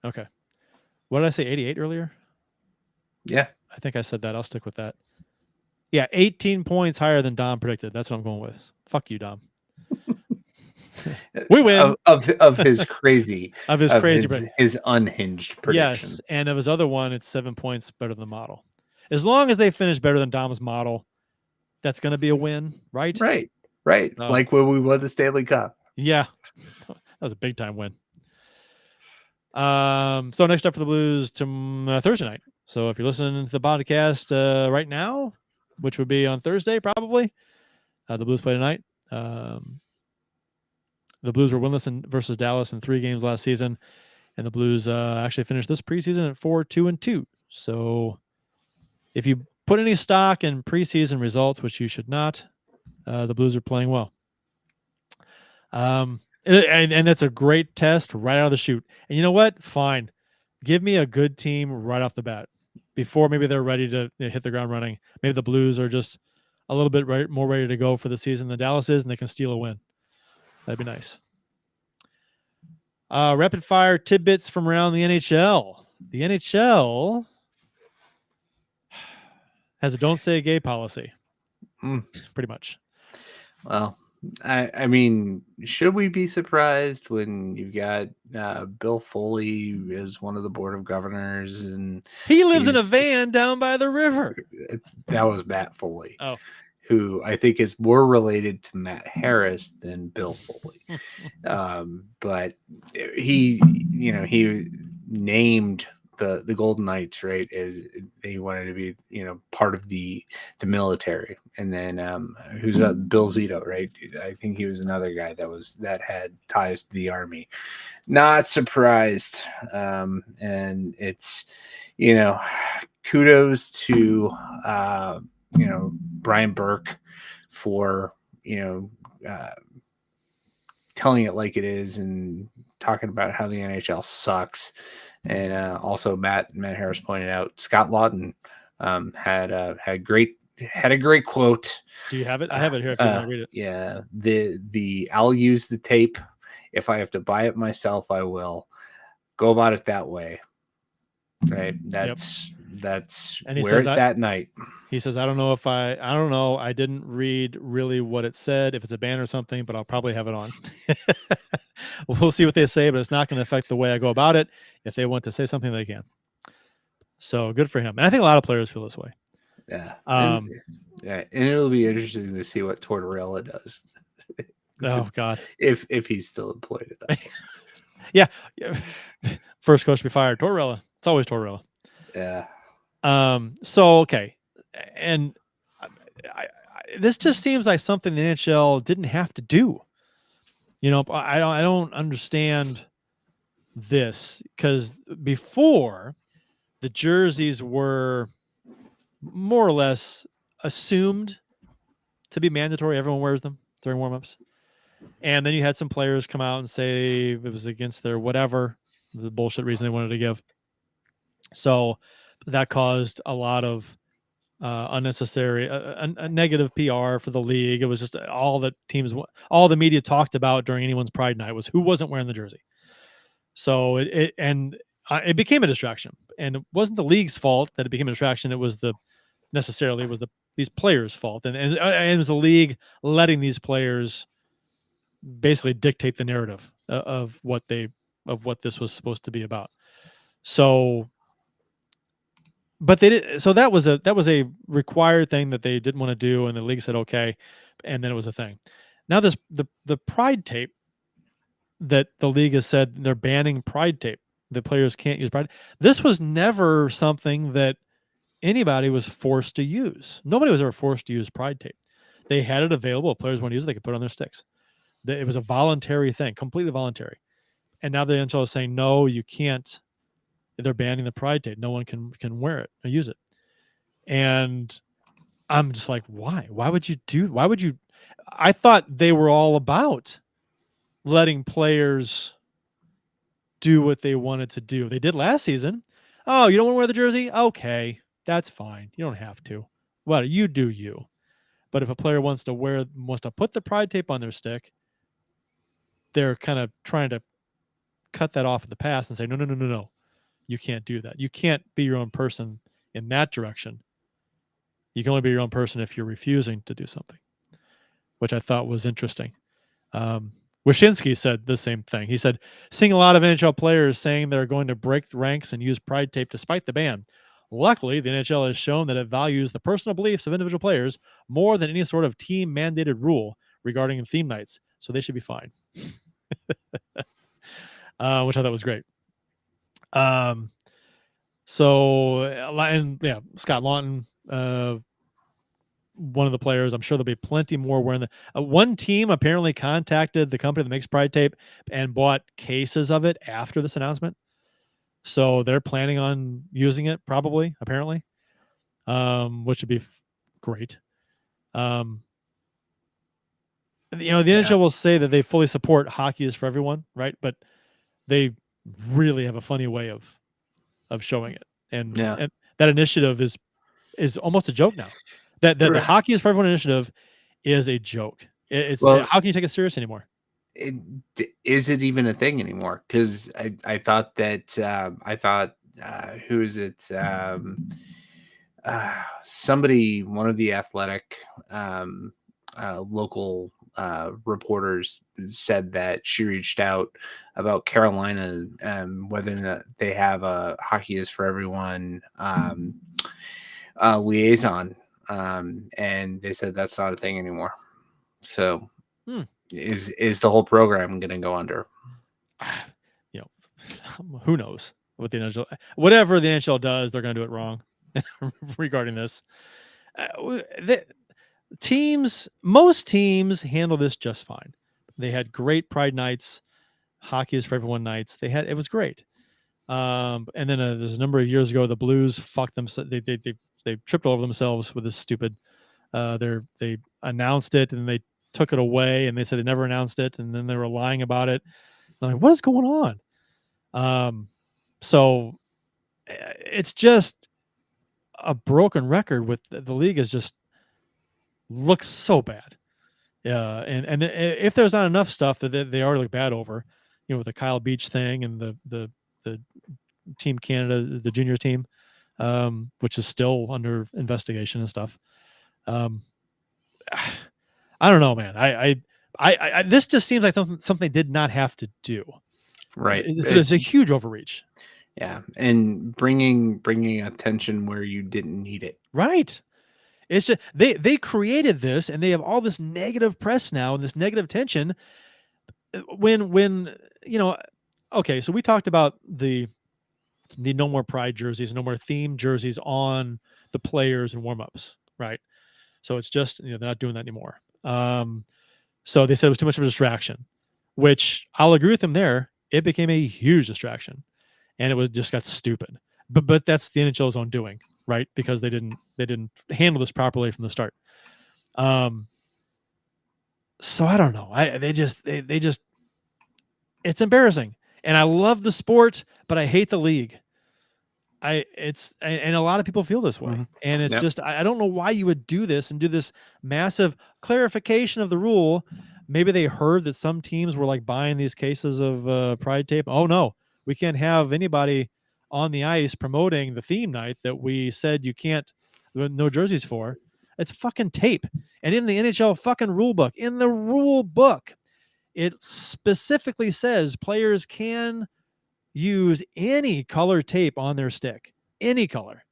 Okay. What did I say? 88 earlier? Yeah. I think I said that. I'll stick with that. Yeah, 18 points higher than Dom predicted. That's what I'm going with. Fuck you, Dom. We win of his crazy of his crazy his unhinged predictions. Yes, and of his other one, it's 7 points better than the model. As long as they finish better than Dom's model, that's going to be a win, right? Right. Oh. Like when we won the Stanley Cup. Yeah, that was a big time win. So next up for the Blues to Thursday night. So if you're listening to the podcast right now, which would be on Thursday probably, the Blues play tonight. The Blues were winless versus Dallas in 3 games last season, and the Blues actually finished this preseason at 4-2-2. So if you put any stock in preseason results, which you should not, the Blues are playing well. And that's a great test right out of the chute. And you know what? Fine. Give me a good team right off the bat before maybe they're ready to hit the ground running. Maybe the Blues are just a little bit more ready to go for the season than Dallas is, and they can steal a win. That'd be nice. Rapid fire tidbits from around the NHL. The NHL has a don't say gay policy. Pretty much. Well, I mean, should we be surprised when you've got Bill Foley as one of the board of governors, and he lives in a van down by the river? That was Matt Foley. Oh, who I think is more related to Matt Harris than Bill Foley. But he named the Golden Knights, right, as they wanted to be, part of the military. And then who's Bill Zito, right? I think he was another guy that had ties to the Army. Not surprised. And it's, kudos to Brian Burke for telling it like it is and talking about how the NHL sucks. And also Matt Harris pointed out Scott Lawton had a great quote. Do you have it? I have it here if you want to read it. Yeah, the I'll use the tape. If I have to buy it myself, I will. Go about it that way. Right. That's and he where says that night. He says, I don't know. I didn't read really what it said, if it's a ban or something, but I'll probably have it on. We'll see what they say, but it's not going to affect the way I go about it. If they want to say something, they can. So good for him. And I think a lot of players feel this way. Yeah. And it'll be interesting to see what Tortorella does. Oh God. If he's still employed at that point. Yeah. First coach to be fired. Tortorella. It's always Tortorella. Yeah. So okay, and this just seems like something the NHL didn't have to do. I don't understand this, because before, the jerseys were more or less assumed to be mandatory. Everyone wears them during warmups, and then you had some players come out and say it was against their whatever, the bullshit reason they wanted to give. So that caused a lot of unnecessary, a negative PR for the league. It was just all the media talked about during anyone's Pride Night was who wasn't wearing the jersey. So it became a distraction, and it wasn't the league's fault that it became a distraction. It was these players' fault, and it was the league letting these players basically dictate the narrative of what this was supposed to be about. So. But they did. So that was a required thing that they didn't want to do, and the league said okay, and then it was a thing. Now the Pride tape that the league has said they're banning Pride tape. The players can't use Pride. This was never something that anybody was forced to use. Nobody was ever forced to use Pride tape. They had it available. If players want to use it, they could put it on their sticks. It was a voluntary thing, completely voluntary. And now the NHL is saying no, you can't. They're banning the Pride tape. No one can wear it or use it. And I'm just like, why? Why would you? I thought they were all about letting players do what they wanted to do. They did last season. Oh, you don't want to wear the jersey? Okay, that's fine. You don't have to. Well, you do you. But if a player wants to put the pride tape on their stick, they're kind of trying to cut that off at the pass and say, no, no, no, no, no. You can't do that. You can't be your own person in that direction. You can only be your own person if you're refusing to do something, which I thought was interesting. Wyshynski said the same thing. He said, seeing a lot of NHL players saying they're going to break the ranks and use pride tape despite the ban. Luckily, the NHL has shown that it values the personal beliefs of individual players more than any sort of team-mandated rule regarding theme nights, so they should be fine. Which I thought was great. Scott Lawton, one of the players. I'm sure there'll be plenty more wearing the. One team apparently contacted the company that makes pride tape and bought cases of it after this announcement. So they're planning on using it probably, apparently, which would be great. The NHL will say that they fully support hockey is for everyone, right? But they really have a funny way of showing it, and that initiative is almost a joke now. That the hockey is for everyone initiative is a joke. How can you take it serious anymore? Is it even a thing anymore? Because I thought that who is it? Somebody, one of the Athletic local reporters said that she reached out about Carolina, whether or not they have a hockey is for everyone liaison, and they said that's not a thing anymore. So is the whole program going to go under? Who knows what the NHL, whatever the NHL does, they're going to do it wrong regarding this. Most teams handle this just fine. They had great pride nights, hockey is for everyone nights. It was great. And then there's a number of years ago, the Blues fucked them. They tripped all over themselves with this stupid. They announced it and they took it away, and they said they never announced it, and then they were lying about it. I'm like, what is going on? So it's just a broken record. With the league is just looks so bad. Yeah, and if there's not enough stuff that they already look bad over, with the Kyle Beach thing and the Team Canada, the juniors team, which is still under investigation and stuff. I don't know, man. I this just seems like something they did not have to do. Right. It's a huge overreach. Yeah, and bringing attention where you didn't need it. Right. It's just they created this, and they have all this negative press now and this negative tension. When okay, so we talked about the no more pride jerseys, no more theme jerseys on the players and warm-ups, right? So it's just they're not doing that anymore. So they said it was too much of a distraction, which I'll agree with them there. It became a huge distraction, and it just got stupid. But that's the NHL's own doing, right? Because they didn't handle this properly from the start. So I don't know. They just it's embarrassing. And I love the sport, but I hate the league. And a lot of people feel this way. Mm-hmm. And it's just, I don't know why you would do this and do this massive clarification of the rule. Maybe they heard that some teams were like buying these cases of pride tape. Oh no, we can't have anybody on the ice promoting the theme night that we said you can't, no jerseys for. It's fucking tape. And in the NHL fucking rule book, it specifically says players can use any color tape on their stick, any color.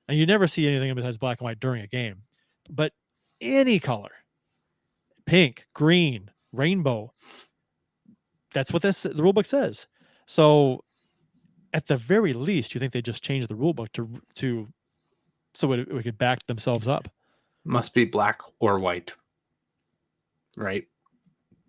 And you never see anything besides black and white during a game, but any color, pink, green, rainbow. That's what the rule book says. So at the very least, you think they just changed the rule book to so we could back themselves up. Must be black or white, right?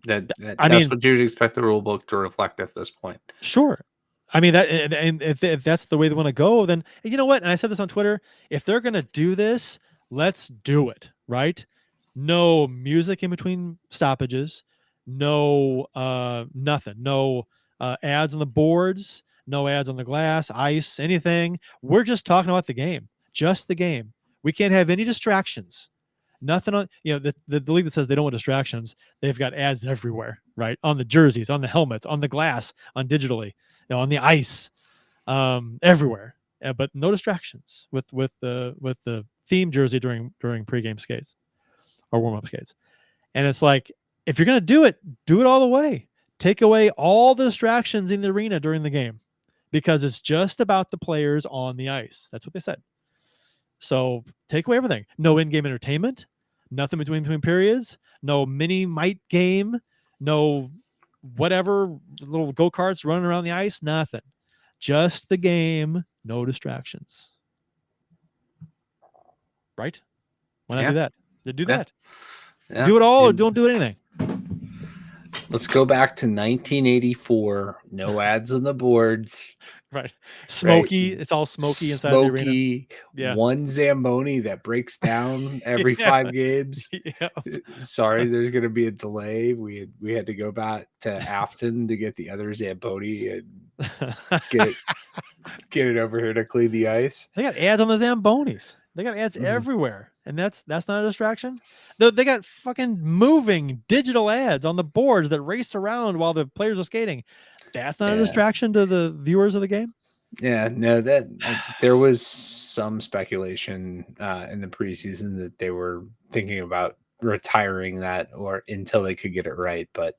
That's what you'd expect the rule book to reflect at this point. Sure. I mean, that, and if that's the way they want to go, then you know what? And I said this on Twitter. If they're going to do this, let's do it, right? No music in between stoppages, no nothing, no ads on the boards, no ads on the glass, ice, anything. We're just talking about the game, just the game. We can't have any distractions. Nothing on, the league that says they don't want distractions, they've got ads everywhere, right? On the jerseys, on the helmets, on the glass, on digitally, on the ice, everywhere. But no distractions with the theme jersey during pregame skates or warm-up skates. And it's like, if you're gonna do it all the way. Take away all the distractions in the arena during the game, because it's just about the players on the ice. That's what they said. So take away everything. No in-game entertainment, nothing between periods, no mini might game, no whatever little go-karts running around the ice, nothing. Just the game, no distractions. Right? Why not do that? Do that. Yeah. Do it all or don't do anything. Let's go back to 1984. No ads on the boards. Right. Smoky. Right. It's all smoky inside the arena. Yeah. One Zamboni that breaks down every 5 games. Yeah. Sorry, there's going to be a delay. We had to go back to Afton to get the other Zamboni and get it over here to clean the ice. They got ads on the Zambonis. They got ads everywhere. And that's not a distraction. They got fucking moving digital ads on the boards that race around while the players are skating. That's not a distraction to the viewers of the game. Yeah, no, there was some speculation in the preseason that they were thinking about retiring that or until they could get it right. But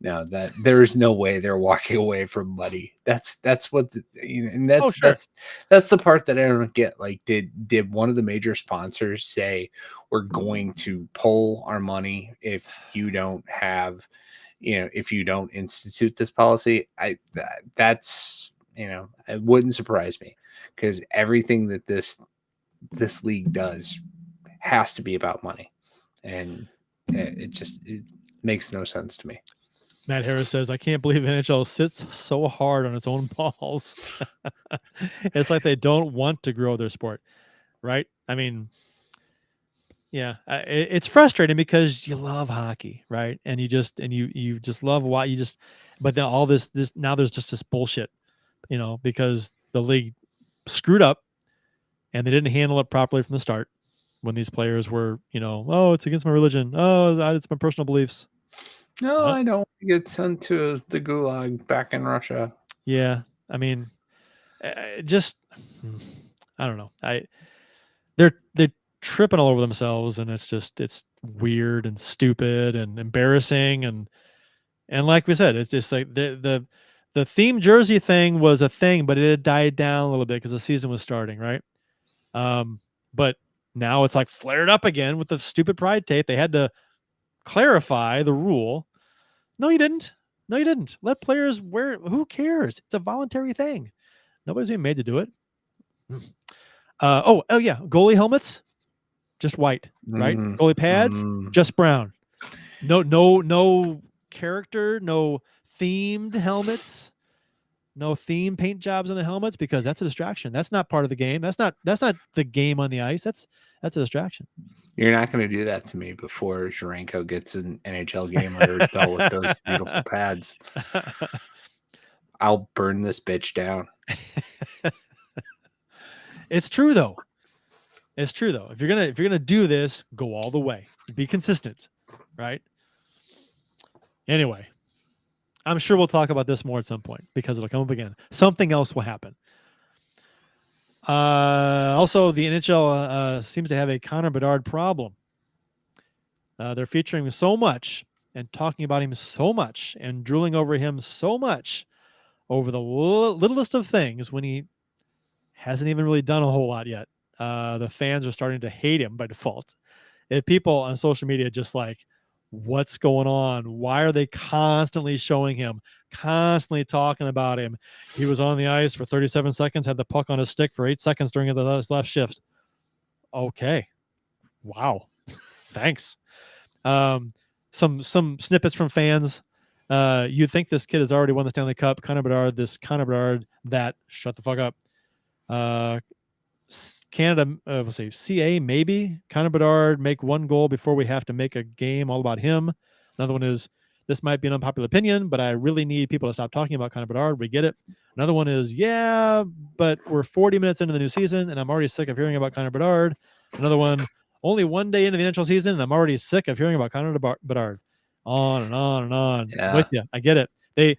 no, that there's no way they're walking away from money. That's what and that's the part that I don't get. Like, did one of the major sponsors say we're going to pull our money if you don't have, if you don't institute this policy? That's it wouldn't surprise me, because everything that this league does has to be about money. And it makes no sense to me. Matt Harris says, I can't believe NHL sits so hard on its own balls. It's like they don't want to grow their sport, right? I mean, yeah, it's frustrating because you love hockey, right? And you just love why but then all this now there's just this bullshit, because the league screwed up and they didn't handle it properly from the start. When these players were, oh, it's against my religion. Oh, it's my personal beliefs. No, I don't want to get sent to the gulag back in Russia. Yeah. I mean, I don't know. They're tripping all over themselves, and it's weird and stupid and embarrassing. And like we said, it's just like the theme jersey thing was a thing, but it had died down a little bit because the season was starting. Right. But now it's like flared up again with the stupid pride tape. They had to clarify the rule. No, you didn't. Let players wear it. Who cares? It's a voluntary thing. Nobody's even made to do it. Oh yeah. Goalie helmets, just white, right? Goalie pads, just brown. No character, no themed helmets. No theme paint jobs on the helmets, because that's a distraction. That's not part of the game. That's not the game on the ice. That's a distraction. You're not going to do that to me before Zherenko gets an NHL game under his belt with those beautiful pads. I'll burn this bitch down. It's true though. If you're gonna do this, go all the way. Be consistent, right? Anyway. I'm sure we'll talk about this more at some point because it'll come up again. Something else will happen. Also, the NHL seems to have a Connor Bedard problem. They're featuring him so much and talking about him so much and drooling over him so much over the littlest of things when he hasn't even really done a whole lot yet. The fans are starting to hate him by default. People on social media just like, what's going on? Why are they constantly showing him, constantly talking about him? He was on the ice for 37 seconds, had the puck on his stick for 8 seconds during the last shift. Okay. Wow. Thanks. Some snippets from fans. You'd think this kid has already won the Stanley Cup. Connor Bedard, that shut the fuck up. Canada, we'll say CA, maybe. Connor Bedard make one goal before we have to make a game all about him. Another one is this might be an unpopular opinion, but I really need people to stop talking about Connor Bedard. We get it. Another one is, yeah, but we're 40 minutes into the new season, and I'm already sick of hearing about Connor Bedard. Another one, only one day into the NHL season, and I'm already sick of hearing about Connor Bedard. On and on and on. Yeah. I'm with you. I get it. They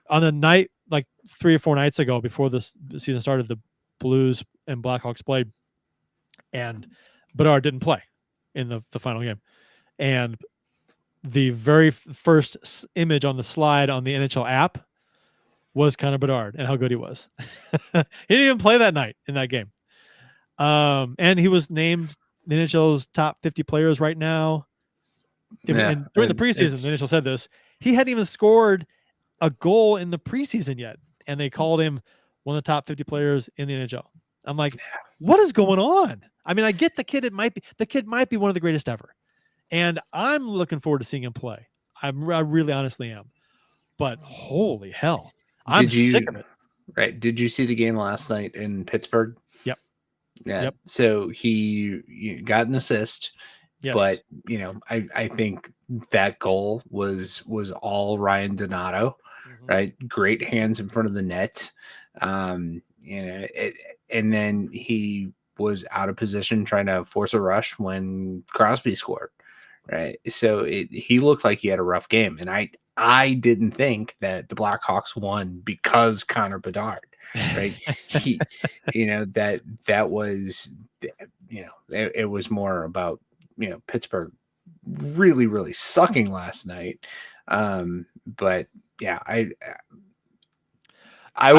on the night, like 3 or 4 nights ago, before the season started, the Blues and Blackhawks played, and Bedard didn't play in the final game. And the very first image on the slide on the NHL app was Connor Bedard and how good he was. He didn't even play that night in that game. And he was named the NHL's top 50 players right now. And during the preseason, the NHL said this. He hadn't even scored a goal in the preseason yet, and they called him one of the top 50 players in the NHL. I'm like, what is going on? I mean, I get the kid. The kid might be one of the greatest ever. And I'm looking forward to seeing him play. I really honestly am. But holy hell, I'm sick of it. Right. Did you see the game last night in Pittsburgh? Yep. Yeah. Yep. So he got an assist. Yes. But, you know, I think that goal was all Ryan Donato, right? Great hands in front of the net. You know, and then he was out of position trying to force a rush when Crosby scored. Right. So he looked like he had a rough game. And I didn't think that the Blackhawks won because Connor Bedard, right? He, you know, that was, you know, it was more about, you know, Pittsburgh really, really sucking last night. But yeah, I had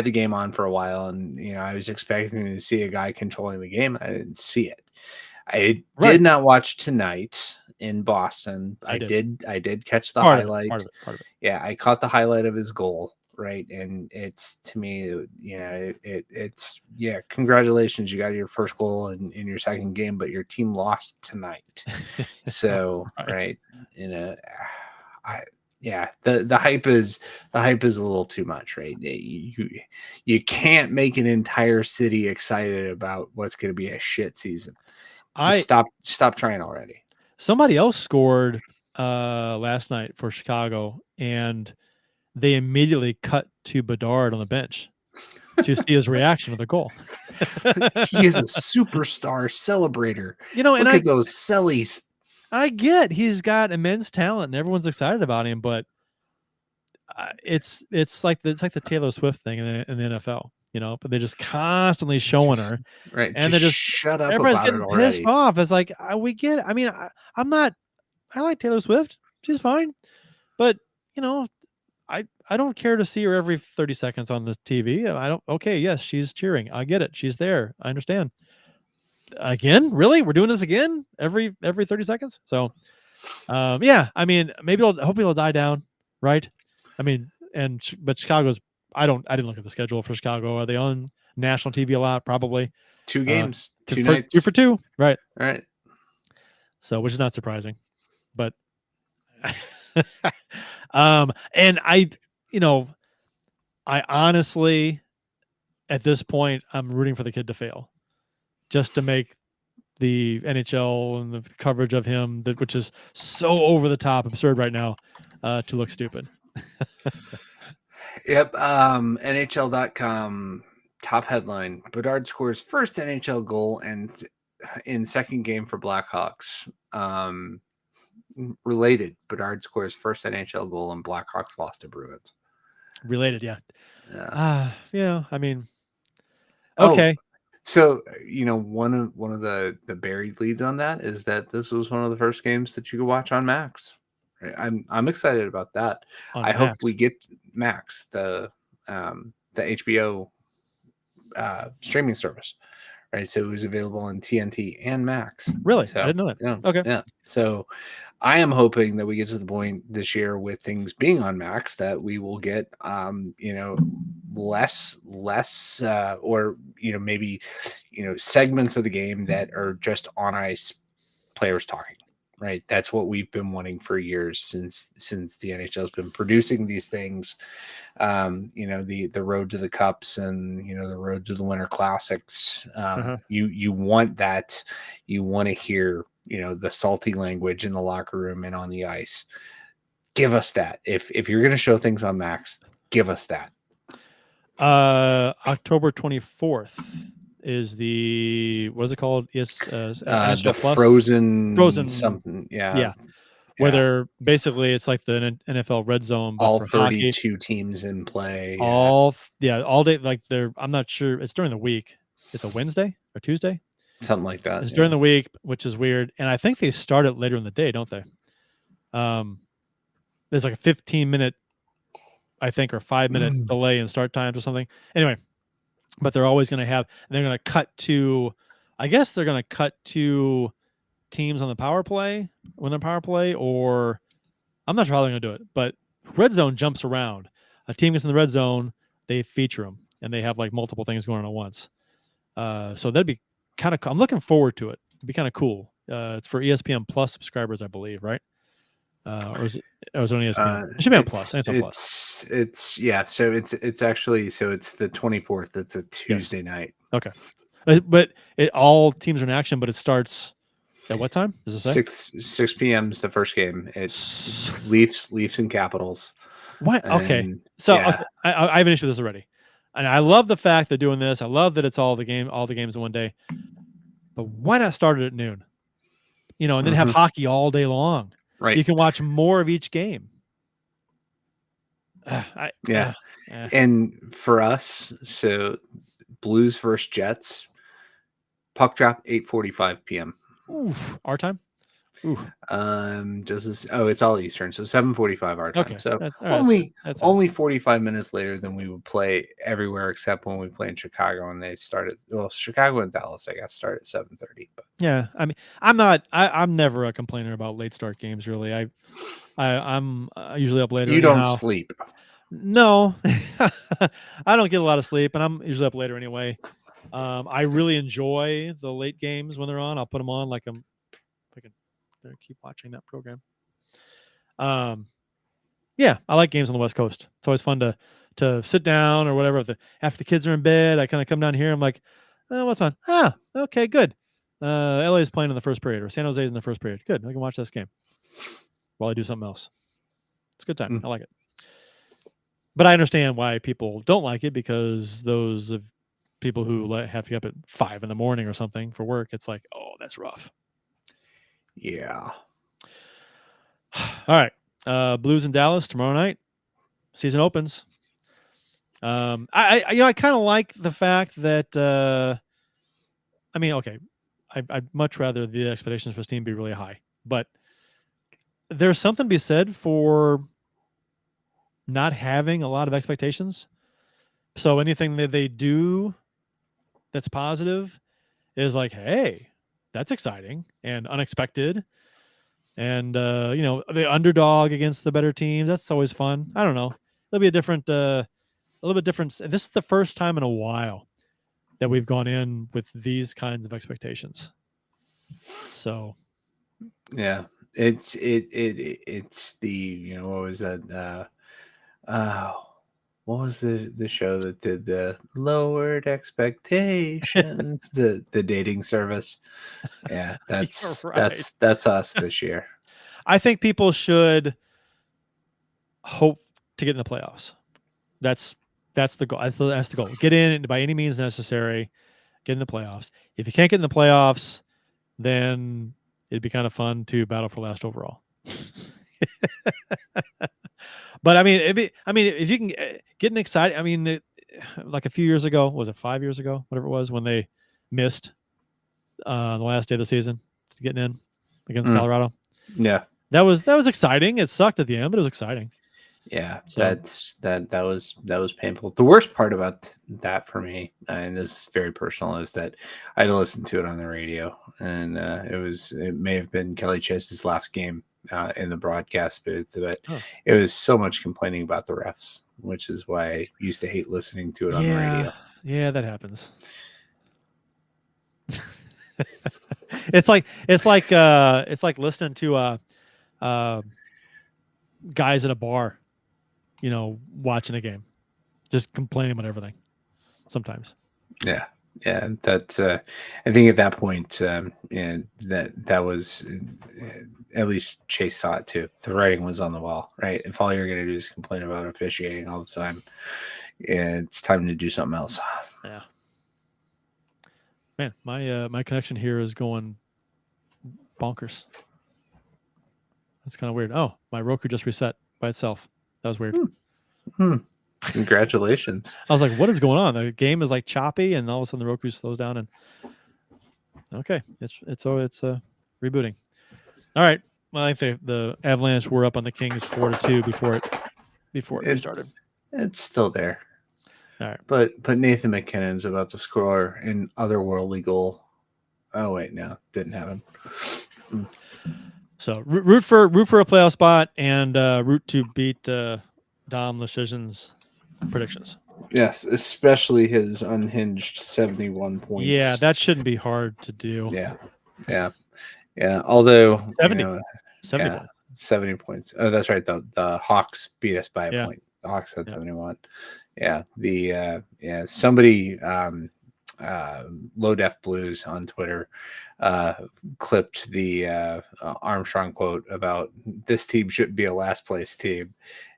the game on for a while, and, you know, I was expecting to see a guy controlling the game. I didn't see it. I did not watch tonight in Boston. I did catch the highlight. Part of it. Yeah, I caught the highlight of his goal, right? And it's, to me, you know, it's congratulations, you got your first goal in your second game, but your team lost tonight. So right, you know, the hype is a little too much, right? You can't make an entire city excited about what's going to be a shit season. Just stop trying already. Somebody else scored last night for Chicago, and they immediately cut to Bedard on the bench to see his reaction to the goal. He is a superstar celebrator. You know, and look at those sellies. I get he's got immense talent, and everyone's excited about him, but it's like the Taylor Swift thing in the NFL. You know, but they're just constantly showing her, right? And they just shut up. Everybody's about getting pissed off. It's like we get it. I mean, I like Taylor Swift. She's fine, but you know, I don't care to see her every 30 seconds on the TV. I don't. Okay, yes, she's cheering. I get it. She's there. I understand. Again, really, we're doing this again every 30 seconds. So, yeah. I mean, hopefully it'll die down, right? I mean, but Chicago's. I didn't look at the schedule for Chicago. Are they on national TV a lot? Probably 2 games, 2 nights, 2 for 2, right? Right. So, which is not surprising, but, and I honestly, at this point, I'm rooting for the kid to fail, just to make the NHL and the coverage of him, which is so over the top, absurd right now, to look stupid. Yep. NHL.com top headline: Bedard scores first NHL goal and in second game for Blackhawks. Related: Bedard scores first NHL goal and Blackhawks lost to Bruins. Related, yeah. Yeah. I mean, okay. So, you know, one of the buried leads on that is that this was one of the first games that you could watch on Max. I'm excited about that. I hope we get Max, the HBO streaming service, right? So it was available on TNT and Max. Really? So, I didn't know that. Yeah, okay. Yeah. So I am hoping that we get to the point this year with things being on Max that we will get, you know, less, or, you know, maybe, you know, segments of the game that are just on ice players talking. Right. That's what we've been wanting for years since the NHL has been producing these things. You know, the road to the cups and, you know, the road to the Winter Classics. You want that. You want to hear, the salty language in the locker room and on the ice. Give us that. If you're going to show things on Max, give us that. October 24th is what is it called? Yes, NHL The Plus? Frozen something. Yeah. Where they're basically, it's like the NFL Red Zone, but all for 32 hockey. teams in play. All day. Like I'm not sure. It's during the week. It's a Wednesday or Tuesday. Something like that. It's during the week, which is weird. And I think they start it later in the day, don't they? There's like a 15-minute, I think, or 5-minute delay in start times or something. Anyway, but they're always going to have, they're going to cut to, I guess they're going to cut to teams on the power play when they're power play, or I'm not sure how they're going to do it, but red zone jumps around. A team gets in the red zone, they feature them, and they have like multiple things going on at once. So that'd be kind of, I'm looking forward to it. It'd be kind of cool. It's for ESPN Plus subscribers, I believe, right? Or is it on ESPN? It should be on Plus. It's on Plus. So it's actually, it's the 24th. It's a Tuesday night. Okay. But all teams are in action, but it starts at what time? Does it say? 6 p.m. is the first game. It's Leafs and Capitals. What? Okay. So okay, I have an issue with this already. And I love the fact they're doing this. I love that it's all the games in one day. But why not start it at noon? And then have hockey all day long. Right. You can watch more of each game. And for us, so Blues versus Jets, puck drop 8:45 p.m. Ooh, our time. Ooh. It's all Eastern, so 7:45 our time. Okay. So that's only 45 minutes later than we would play everywhere except when we play in Chicago, and they started. Well, Chicago and Dallas, I guess, start at 7:30. But yeah, I mean, I'm never a complainer about late start games. Really, I'm usually up later. You don't sleep. No, I don't get a lot of sleep, and I'm usually up later anyway. I really enjoy the late games when they're on. I'll put them on like I'm. I can keep watching that program. Yeah, I like games on the West Coast. It's always fun to sit down or whatever. After the kids are in bed, I kind of come down here. I'm like, oh, what's on? Okay, good. LA is playing in the first period, or San Jose is in the first period. Good, I can watch this game while I do something else. It's a good time. I like it. But I understand why people don't like it, because those of people who have to get up at 5 a.m. or something for work, it's like, oh, that's rough. Yeah. All right. Blues in Dallas tomorrow night. Season opens. I kind of like the fact that I'd much rather the expectations for this team be really high, but there's something to be said for not having a lot of expectations. So anything that they do that's positive is like, hey, that's exciting and unexpected. And, the underdog against the better teams, that's always fun. I don't know. It'll be a little bit different. This is the first time in a while that we've gone in with these kinds of expectations. So, yeah, it's the, what was that? What was the show that did the lowered expectations? the dating service. Yeah, that's right. that's us this year. I think people should hope to get in the playoffs. That's the goal. That's the goal. Get in by any means necessary. Get in the playoffs. If you can't get in the playoffs, then it'd be kind of fun to battle for last overall. But I mean, if you can get excited, like a few years ago, was it 5 years ago, whatever it was, when they missed the last day of the season getting in against Colorado. Yeah, that was exciting. It sucked at the end, but it was exciting. Yeah, so. that was painful. The worst part about that for me, and this is very personal, is that I had to listen to it on the radio, and it may have been Kelly Chase's last game in the broadcast booth, but it was so much complaining about the refs, which is why I used to hate listening to it on the radio. Yeah, that happens. It's like listening to guys at a bar, watching a game, just complaining about everything sometimes. Yeah. Yeah, that's. I think at that point, that was at least Chase saw it too. The writing was on the wall, right? If all you're going to do is complain about officiating all the time, it's time to do something else. Yeah. Man, my connection here is going bonkers. That's kind of weird. Oh, my Roku just reset by itself. That was weird. Congratulations. I was like, what is going on? The game is like choppy, and all of a sudden the Roku slows down. And okay, it's rebooting. All right. Well, I think the Avalanche were up on the Kings 4-2 before it restarted. It's still there. All right. But Nathan McKinnon's about to score an otherworldly goal. Oh wait, no, didn't happen. So root for a playoff spot and root to beat Dom Lashishin's predictions. Yes, especially his unhinged 71 points. Yeah, that shouldn't be hard to do. Yeah. Although 70 points. 70 points. Oh, that's right. The Hawks beat us by a point. The Hawks had 71. Yeah. Somebody Low Def Blues on Twitter clipped the Armstrong quote about this team shouldn't be a last place team,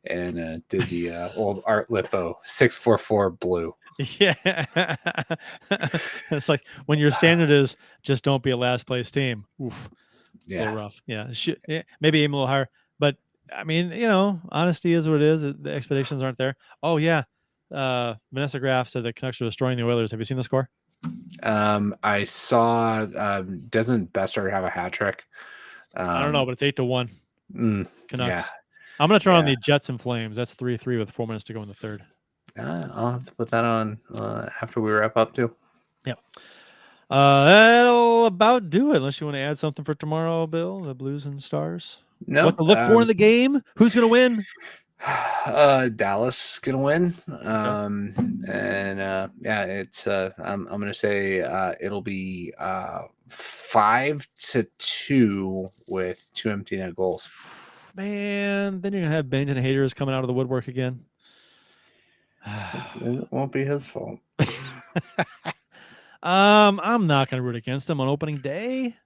and did the old Art Lippo 644 blue. Yeah. It's like when your standard is just don't be a last place team. Oof. It's a little rough. Yeah. Maybe aim a little higher. But I mean, honesty is what it is. The expectations aren't there. Oh yeah. Vanessa Graff said the Canucks are destroying the Oilers. Have you seen the score? I saw doesn't Besser have a hat trick? I don't know, but it's 8-1. Canucks. Yeah. I'm gonna turn on the Jets and Flames. That's 3-3 with 4 minutes to go in the third. I'll have to put that on after we wrap up too. Yep. That'll about do it. Unless you want to add something for tomorrow, Bill. The Blues and Stars. No. What to look for in the game? Who's gonna win? Dallas is gonna win. It's I'm gonna say it'll be 5-2 with 2 empty net goals. Man, then you're gonna have Binnington haters coming out of the woodwork again. It won't be his fault. I'm not gonna root against him on opening day.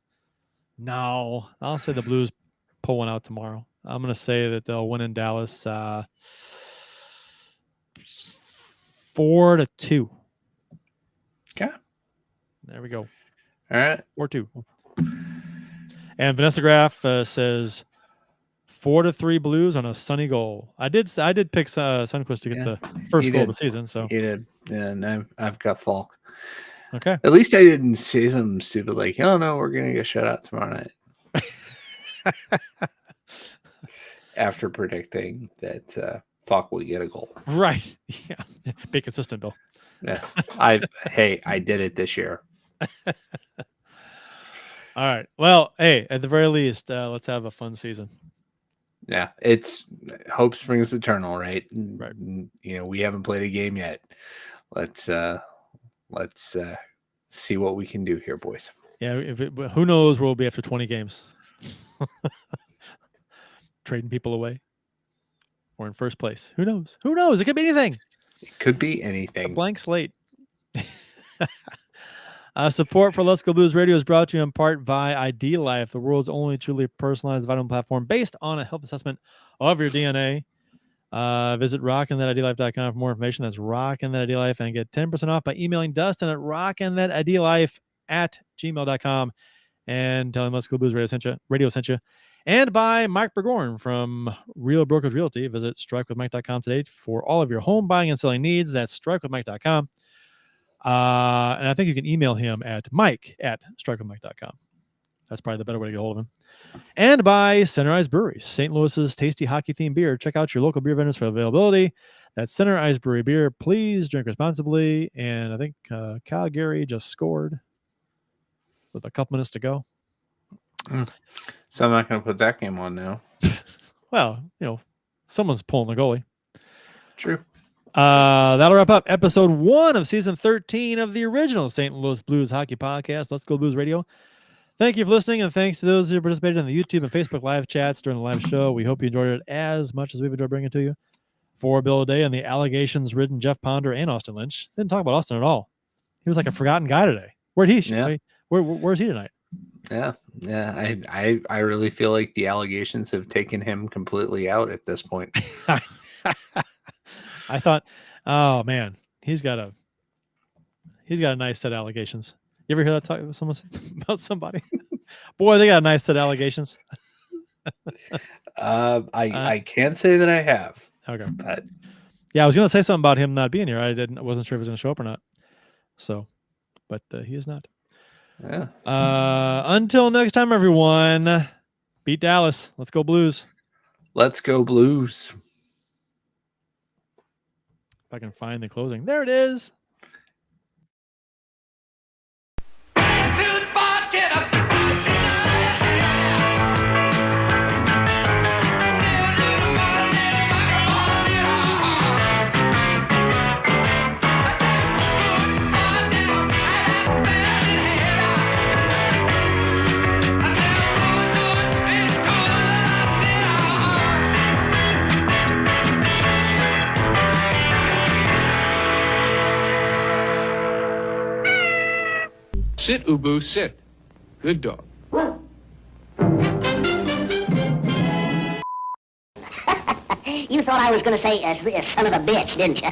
No, I'll say the Blues pull one out tomorrow. I'm gonna say that they'll win in Dallas 4-2. Okay. There we go. All right. 4-2. And Vanessa Graff says 4-3 Blues on a sunny goal. I did pick Sundqvist to get the first goal of the season. So you did, and I've got Falk. Okay. At least I didn't say something stupid like, "Oh no, we're gonna get shut out tomorrow night." After predicting that Falk would get a goal. Right. Yeah. Be consistent, Bill. Yeah. I did it this year. All right. Well, hey, at the very least, let's have a fun season. Yeah, it's hope springs eternal, right? Right. We haven't played a game yet. Let's see what we can do here, boys. Yeah. Who knows where we'll be after 20 games? Trading people away, or in first place. Who knows? Who knows? It could be anything. It could be anything. A blank slate. Support for Let's Go Blues Radio is brought to you in part by ID Life, the world's only truly personalized vitamin platform based on a health assessment of your DNA. Visit rockinthatidlife.com for more information. That's rockinthatidlife, and get 10% off by emailing Dustin at rockinthatidlife@gmail.com and tell him Let's Go Blues Radio sent you. And by Mike Burgorn from Real Brokers Realty. Visit strikewithmike.com today for all of your home buying and selling needs. That's strikewithmike.com. And I think you can email him at mike@strikewithmike.com. That's probably the better way to get a hold of him. And by Center Ice Brewery, St. Louis's tasty hockey-themed beer. Check out your local beer vendors for availability. That's Center Ice Brewery beer. Please drink responsibly. And I think Calgary just scored with a couple minutes to go. So I'm not going to put that game on now. Well, someone's pulling the goalie. True. That'll wrap up episode 1 of season 13 of the original St. Louis Blues hockey podcast, Let's Go Blues Radio. Thank you for listening, and thanks to those who participated in the YouTube and Facebook live chats during the live show. We hope you enjoyed it as much as we've enjoyed bringing it to you. For Bill O'Day and the allegations-ridden Jeff Ponder and Austin Lynch. Didn't talk about Austin at all. He was like a forgotten guy today. Where's he tonight? Yeah. I really feel like the allegations have taken him completely out at this point. I thought, oh man, he's got a nice set of allegations. You ever hear that talk with someone about somebody? Boy, they got a nice set of allegations. I can't say that I have. Okay, but yeah, I was gonna say something about him not being here. I wasn't sure if he was gonna show up or not. So, but he is not. Yeah. Until next time, everyone. Beat Dallas. Let's go Blues. Let's go Blues. If I can find the closing. There it is. Sit, Ubu, sit. Good dog. You thought I was going to say, son of a bitch, didn't you?